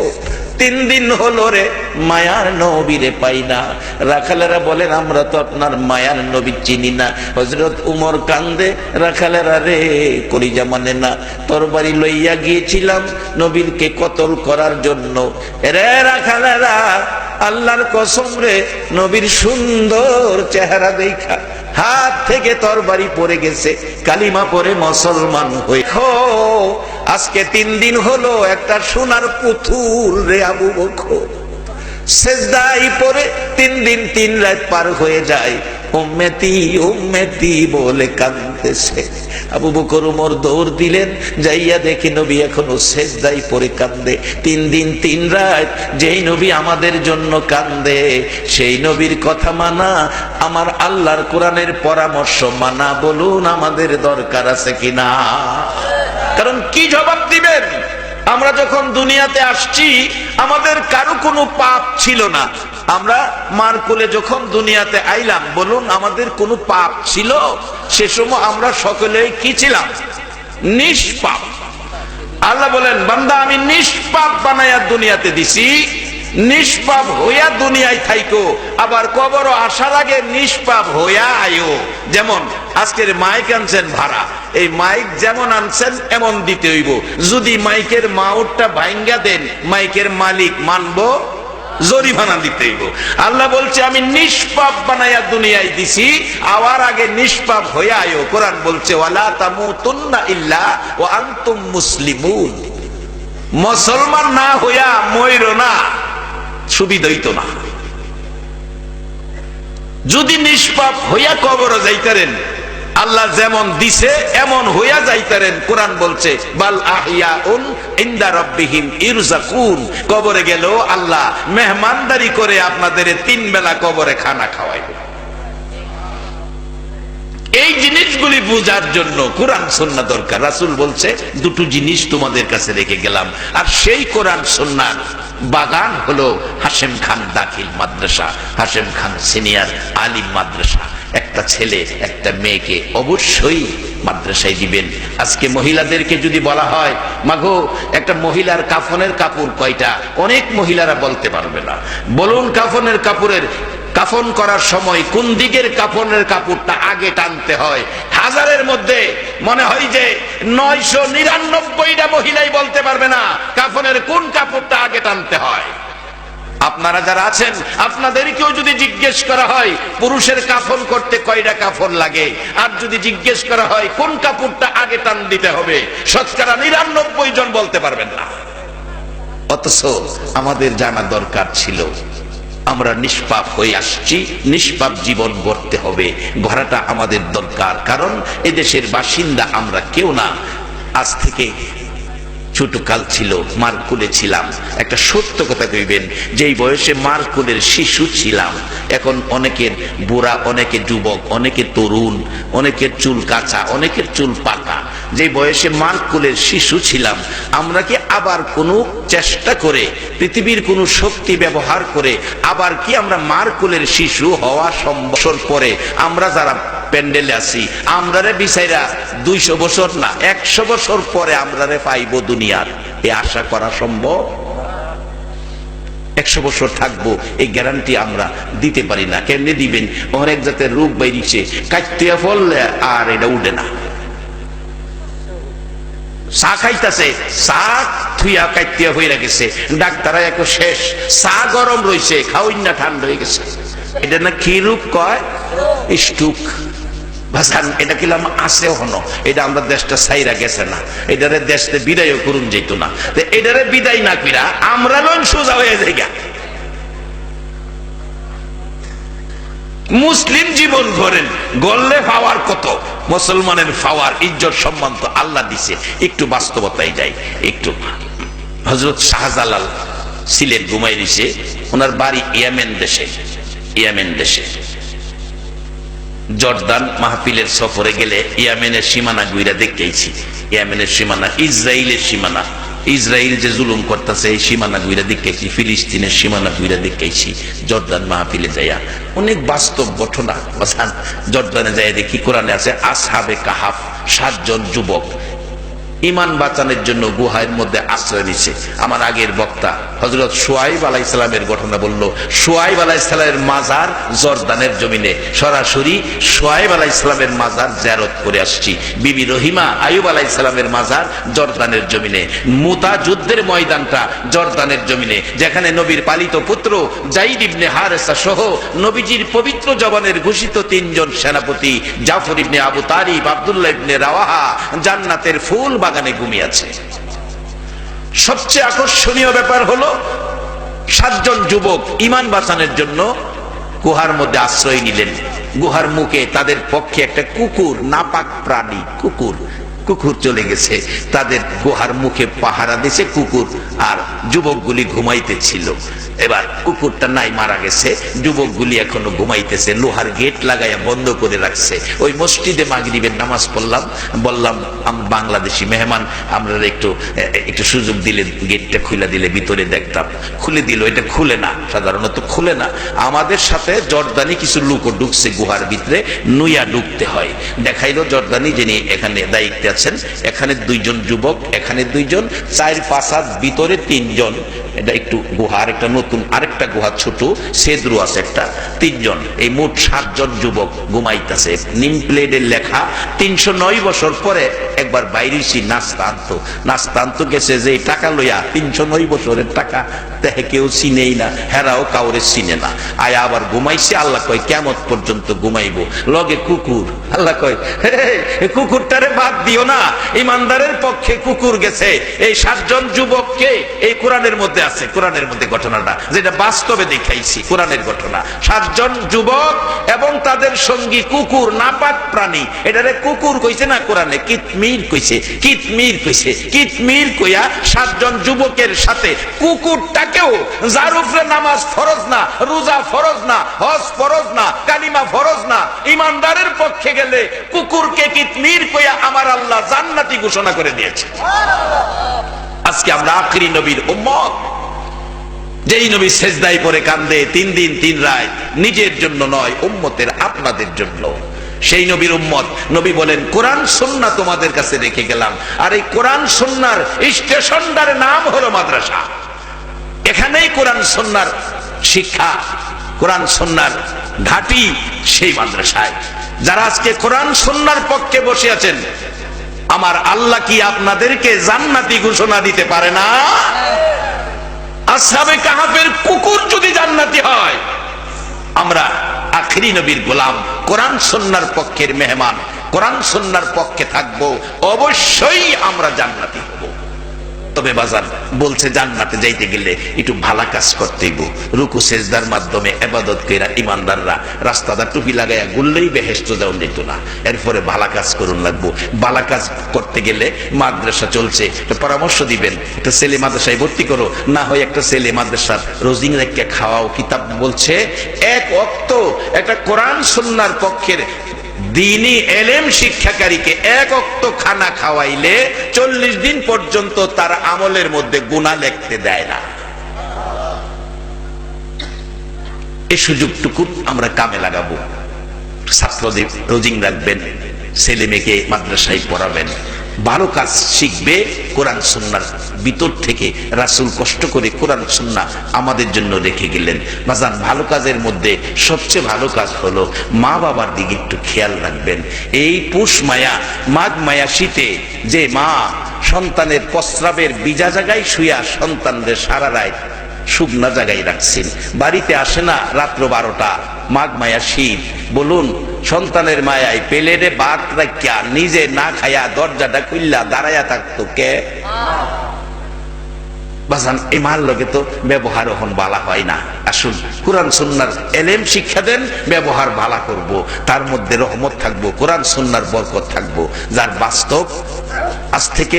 S1: 3 দিন হলো রে মায়ার নবীরে পাই না। রাখালেরা বলেন, আমরা তো আপনার মায়ার নবী চিনি না। হযরত উমর কান্দে, রাখালেরা রে, কলিজা মানে না, তরবারি লইয়া গিয়েছিলাম নবীরকে কতল করার জন্য। রে রাখালেরা, আল্লাহর কসম রে, নবীর সুন্দর চেহারা দেখা হাত থেকে তরবারি পড়ে গেছে, কালিমা পড়ে মুসলমান হয়ে। আজকে 3 দিন হলো একটা সোনার পুতুল রে আবু বকর সেজদায় পড়ে 3 দিন 3 রাত পার হয়ে যায়, উম্মতি উম্মতি বলে কাঁদতেছে। আবু বকর ওমর দৌড় দিলেন, যাইয়া দেখে নবী এখনো সেজদায় পড়ে কান্দে। 3 দিন 3 রাত যেই নবী আমাদের জন্য কান্দে, সেই নবীর কথা মানা, আমার আল্লাহর কোরআনের পরামর্শ মানা, বলুন আমাদের দরকার আছে কিনা? কারণ কি জবাব দিবেন? আমরা যখন দুনিয়াতে আসছি, আমাদের কারো কোনো পাপ ছিল না। আমরা মার কোলে যখন দুনিয়াতে আইলাম, বলুন আমাদের কোনো পাপ ছিল? সে সময় আমরা সকলেই কি ছিলাম? নিষ্পাপ। আল্লাহ বলেন, বান্দা আমি নিষ্পাপ বানাইয়া দুনিয়াতে দিছি, নিষ্পাপ হইয়া দুনিয়ায় থাইকো, আবার কবরও আসার আগে নিষ্পাপ হইয়া আয়ো। যেমন আজকের মাইক আনছেন ভাড়া, এই মাইক যেমন আনছেন এমন দিতে হইব। যদি মাইকের মাউটটা ভাঙ্গা দেন, মাইকের মালিক মানবো, জরিমানা দিতে হইব। আল্লাহ বলছে আমি নিষ্পাপ বানাইয়া দুনিয়ায় দিছি, আওয়ার আগে নিষ্পাপ হইয়া আয়ো। কোরআন বলছে, ওয়ালা তামুতুন্না ইল্লা ওয়া আনতুম মুসলিমুন। মুসলমান না হইয়া মইরো না, সুবিধা হইতো না। যদি নিষ্পাপ হইয়া কবরে যাইতারেন, আল্লাহ যেমন দিছে এমন হইয়া যাইতারেন। কোরআন বলছে, বাল আহিয়াউন ইনদা রাব্বিহিম ইরযাকুন। কবরে গেল আল্লাহ মেহমানদারি করে আপনাদের 3 বেলা কবরে খানা খাওয়াইবে। এই জিনিসগুলি বোঝার জন্য কোরআন সুন্নাহ দরকার। রাসূল বলছে, দুটো জিনিস তোমাদের কাছে রেখে গেলাম, আর সেই কোরআন সুন্নাহ বাগান হলো হাশেম খান দাখিল মাদ্রাসা, হাশেম খান সিনিয়র আলিম মাদ্রাসা। একটা ছেলে একটা মেয়েকে অবশ্যই মাদ্রাসায় দিবেন। আজকে মহিলাদেরকে যদি বলা হয় মাগো একটা মহিলার কাফনের কাপড় কয়টা, অনেক মহিলারা বলতে পারবে না। বলুন কাফনের কাপড়ের কাফন করার সময় কোন দিকের কাফনের কাপড়টা আগে টানতে হয়? হাজারের মধ্যে মনে হয় যে 999টা মহিলাই বলতে পারবে না কাফনের কোন কাপড়টা আগে টানতে হয়। আপনারা যারা আছেন আপনাদেরকেও যদি জিজ্ঞেস করা হয় পুরুষের কাফন করতে কয়টা কাফন লাগে, আর যদি জিজ্ঞেস করা হয় কোন কাপড়টা আগে টান দিতে হবে, শতকরা 99 জন বলতে পারবেন না। অথচ আমাদের জানা দরকার ছিল আমরা নিষ্পাপ হয়ে আসছি, নিষ্পাপ জীবন গড়তে হবে, গড়াটা আমাদের দরকার। কারণ এদেশের বাসিন্দা আমরা কেউ না। আজ থেকে ছোটকাল ছিল, মার কোলে ছিলাম। একটা সত্য কথা কইবেন, যেই বয়সে মার কোলের শিশু ছিলাম, এখন অনেকের বুড়া, অনেকে যুবক, অনেকে তরুণ, অনেকের চুল কাঁচা, অনেকের চুল পাকা। যে বয়সে মার কোলের শিশু ছিলাম, আমরা কি আবার কোনো চেষ্টা করে পৃথিবীর কোনো শক্তি ব্যবহার করে আবার কি আমরা মার কোলের শিশু হওয়া সম্ভব? পরে আমরা যারা প্যান্ডেলে আছি, আমরারে বিচাইরা 200 বছর না 100 বছর পরে আমরারে পাইব দুনিয়ার, এ আশা করা সম্ভব? 100 বছর থাকবো এই গ্যারান্টি আমরা দিতে পারি না। কেমনে দিবেন? অনেক জাতের রোগ বাইরিছে, কাটতে ফললে আর এটা উঠে না। চা খাইতেছে, চা থুইয়া কাটতে হয়ে গেছে, ডাক্তার একো শেষ, চা গরম রয়েছে, খাওয়াই না ঠান্ডা হয়ে গেছে। এটা না কি রোগ কয়? স্ট্রোক। ভাসান এটা কিলাম আছে হনো, এটা আমরা দেশটা ছাইরা গেছে না, এটারে দেশে বিদায়ও করুন যেত না। এটারে বিদায় না কইরা আমরা লোন সোজা হয়ে যাইগা। মুসলিম জীবন করেন, গড়লে পাওয়ার কত, মুসলমানের পাওয়ার ইজ্জত সম্মান তো আল্লাহ দিছে। একটু বাস্তবতায় যাই। একটু হযরত শাহজালাল সিলেট ঘুমাই দিছে, ওনার বাড়ি ইয়েমেন দেশে। ইয়েমেন দেশে জর্দান মাহফিলের সফরে গেলে ইয়েমেনের সীমানা ঘুরে দেখতেছি। ইয়েমেনের সীমানা, ইসরায়েলের সীমানা, ইসরায়েল যে জুলুম করতেছে এই সীমানা ঘুরে দেখেছি, ফিলিস্তিনের সীমানা ঘুরে দেখেছি। জর্দান মাহফিলে যাইয়া অনেক বাস্তব ঘটনা। জর্দানে যাইয়া দেখি কোরআনে আছে আসহাবে কাহাফ, 7 জন যুবক ইমান বাঁচানোর জন্য গুহার মধ্যে আশ্রয় নিচ্ছে। আমার আগের বক্তা হযরত শুআইব আলাইহিস সালামের ঘটনা বলল। শুআইব আলাইহিস সালামের মাজার জর্দানের জমিনে, সরাসরি শুআইব আলাইহিস সালামের মাজার জিয়ারত করে আসছি। বিবি রহিমা আইয়ুব আলাইহিস সালামের মাজার জর্দানের জমিনে। মুতা যুদ্ধের ময়দানটা জর্দানের জমিনে, যেখানে নবীর পালিত পুত্র যায়েদ ইবনে হারেসা সহ নবীজির পবিত্র জবানের ঘোষিত 3 জন সেনাপতি জাফর ইবনে আবু তালিব, আব্দুল্লাহ ইবনে রাওয়াহা জান্নাতের ফুল বাগানে ঘুমিয়ে আছে। সবচেয়ে আকর্ষণীয় ব্যাপার হলো 7 জন যুবক ইমান বাঁচানোর জন্য গুহার মধ্যে আশ্রয় নিলেন। গুহার মুখে তাদের পক্ষে একটা কুকুর, নাপাক প্রাণী কুকুর চলে গেছে, তাদের গুহার মুখে পাহারা দিয়েছে কুকুর, আর যুবকগুলি ঘুমাইতেছিল। এবার কুকুরটা নাই, মারা গেছে, যুবকগুলি এখনো ঘুমাইতেছে, লোহার গেট লাগাইয়া বন্ধ করে রাখছে। ওই মসজিদে মাগরিবের নামাজ পড়লাম, বললাম আমরা বাংলাদেশি মেহমান, আমরা একটু সুযোগ দিলে গেটটা খুলে দিলে ভিতরে দেখতাম। খুলে দিল, এটা খুলে না, সাধারণত খুলে না। আমাদের সাথে জর্দানি কিছু লোক ঢুকছে গুহার ভিতরে, নুইয়া ঢুকতে হয়। দেখাইলো জর্দানি যিনি এখানে দায়িত্বে আছেন, এখানে 2 জন যুবক, এখানে 2 জন, 4-5 হাত ভিতরে 3 জন। এটা একটু গুহার একটা নতুন আরেকটা গুহা, ছোট সেদ্রু আছে একটা, 3 জন, এই মোট 7 জন যুবক ঘুমাইতেছে। নিম প্লেটের লেখা 309 বছর পরে একবার বাইরেছি নাস্তান্ত গেছে যে টাকা লইয়া, 309 বছরের টাকা দেখে কেউ চিনেই না, হেরাও কাউরে চিনে না। আয়া আবার ঘুমাইছে। আল্লাহ কয় কিয়ামত পর্যন্ত ঘুমাইবো, লগে কুকুর। আল্লাহ কয় কুকুরটারে বাদ দিও না, ইমানদারের পক্ষে কুকুর গেছে। এই 7 জন যুবককে এই কোরআনের মধ্যে আছে, কোরআনের মধ্যে ঘটনাটা যেটা বাস্তবে দেখাইছি, কোরআনের ঘটনা। 7 জন যুবক এবং তাদের সঙ্গী কুকুর, নাপাক প্রাণী। এটারে কুকুর কইছে না কোরআনে, কিতমির কইছে, কিতমির কইয়া 7 জন যুবকের সাথে কুকুরটাকেও, যার উপরে নামাজ ফরজ না, রোজা ফরজ না, হজ ফরজ না, কালিমা ফরজ না, ইমানদারের পক্ষে গেলে কুকুরকে কিতমির কইয়া আমার আল্লাহ জান্নাতি ঘোষণা করে দিয়েছে। আজকে আমরা আখিরি নবীর উম্মত, যেই নবী সেজদায় পড়ে কান্দে 3 দিন 3 রাত, নিজের জন্য নয়, উম্মতের আপনাদের জন্য। সেই নবীর উম্মত, নবী বলেন কোরআন সুন্নাহ তোমাদের কাছে রেখে গেলাম। আর এই কোরআন সুন্নাহর স্টেশনটার নাম হলো মাদ্রাসা। এখানেই কোরআন সুন্নাহর শিক্ষা, কোরআন সুন্নাহর ঘাঁটি সেই মাদ্রাসায়। যারা আজকে কোরআন সুন্নাহর পক্ষে বসে আছেন, আমার আল্লাহ কি আপনাদেরকে জান্নাতি ঘোষণা দিতে পারে না? আসহাবে কাহাফের কুকুর যদি জান্নাতি হয়, আমরা আখিরি নবীর গোলাম, কোরআন সুন্নাহর পক্ষের মেহমান, কোরআন সুন্নাহর পক্ষে থাকবো, অবশ্যই আমরা জান্নাতি হব। তবে বাজার বলছে জান্নাতে যাইতে গেলে একটু ভালো কাজ করতে হইব। রুকু সেজদার মাধ্যমে ইবাদত কইরা ইমানদাররা রাস্তাটা টুপি লাগাইয়া গুললেই বেহেশত যাওয়া যেত না। এরপরে ভালো কাজ করুন লাগবো। ভালো কাজ করতে গেলে মাদ্রাসা চলছে, একটা পরামর্শ দিবেন, একটা ছেলে মাদ্রাসায় ভর্তি করো, না হয় একটা ছেলে মাদ্রাসার রোজিং রেখে খাওয়াও। কিতাব বলছে এক ওয়াক্ত একটা কোরআন সুন্নাহর পক্ষের দ্বীনি এলেম শিক্ষাকারীকে এক ওয়াক্ত খানা খাওয়াইলে 40 দিন পর্যন্ত তার আমলের মধ্যে গুনাহ লিখতে দেয় না। এই সুযোগটুকু আমরা কামে লাগাবো। ছাত্রদের রোজিং রাখবেন, ছেলে মেয়েকে মাদ্রাসায় পড়াবেন, ভালো কাজ শিখবে কোরআন সুন্নাহর ভিতর থেকে। রাসূল কষ্ট করে কোরআন সুন্নাহ আমাদের জন্য রেখে গেলেন। বাজান, ভালো কাজের মধ্যে সবচেয়ে ভালো কাজ হলো মা বাবার দিকে একটু খেয়াল রাখবেন। এই পুষ মায়া, মাঘ মায়া শীতে যে মা সন্তানের প্রস্রাবের বিজা জায়গায় শুয়া সন্তানদের সারা রাত শুকনা জায়গায় রাখছেন, বাড়িতে আসে না রাত্র 12টা, মাঘ মায়া শীত, বলুন সন্তানের মায়ায় পেলেরে ভাত রাখিয়া নিজে না খাইয়া দরজাটা খুললা দাঁড়াইয়া থাকতো কে? বাজান, এই মার লগে তো ব্যবহার এখন বালা হয় না। আসুন কোরআন সুন্নাহর এলেম শিক্ষা দেন, ব্যবহার বালা করব, তার মধ্যে রহমত থাকবো, কোরআন সুন্নাহর বরকত থাকবো। যার বাস্তব আজ থেকে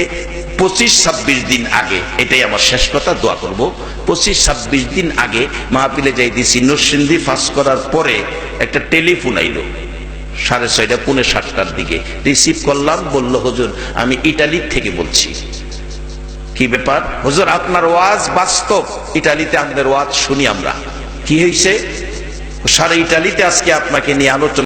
S1: 25-26 দিন আগে, এটাই আমার শেষ কথা, দোয়া করব, 25-26 দিন আগে মাহফিলে যাই দিছি, নরসিংদী পাস করার পরে একটা টেলিফোন আইলো 6:30 পৌনে 7টার দিকে। রিসিভ করলাম, বলল হুজুর আমি ইটালির থেকে বলছি। কি ব্যাপার? হুজুর আপনার ওয়াজ বাস্তব, ইটালিতে আমাদের ওয়াজ শুনি আমরা। কি হয়েছে? সারা ইটালিতে আজকে আপনাকে নিয়ে আলোচনা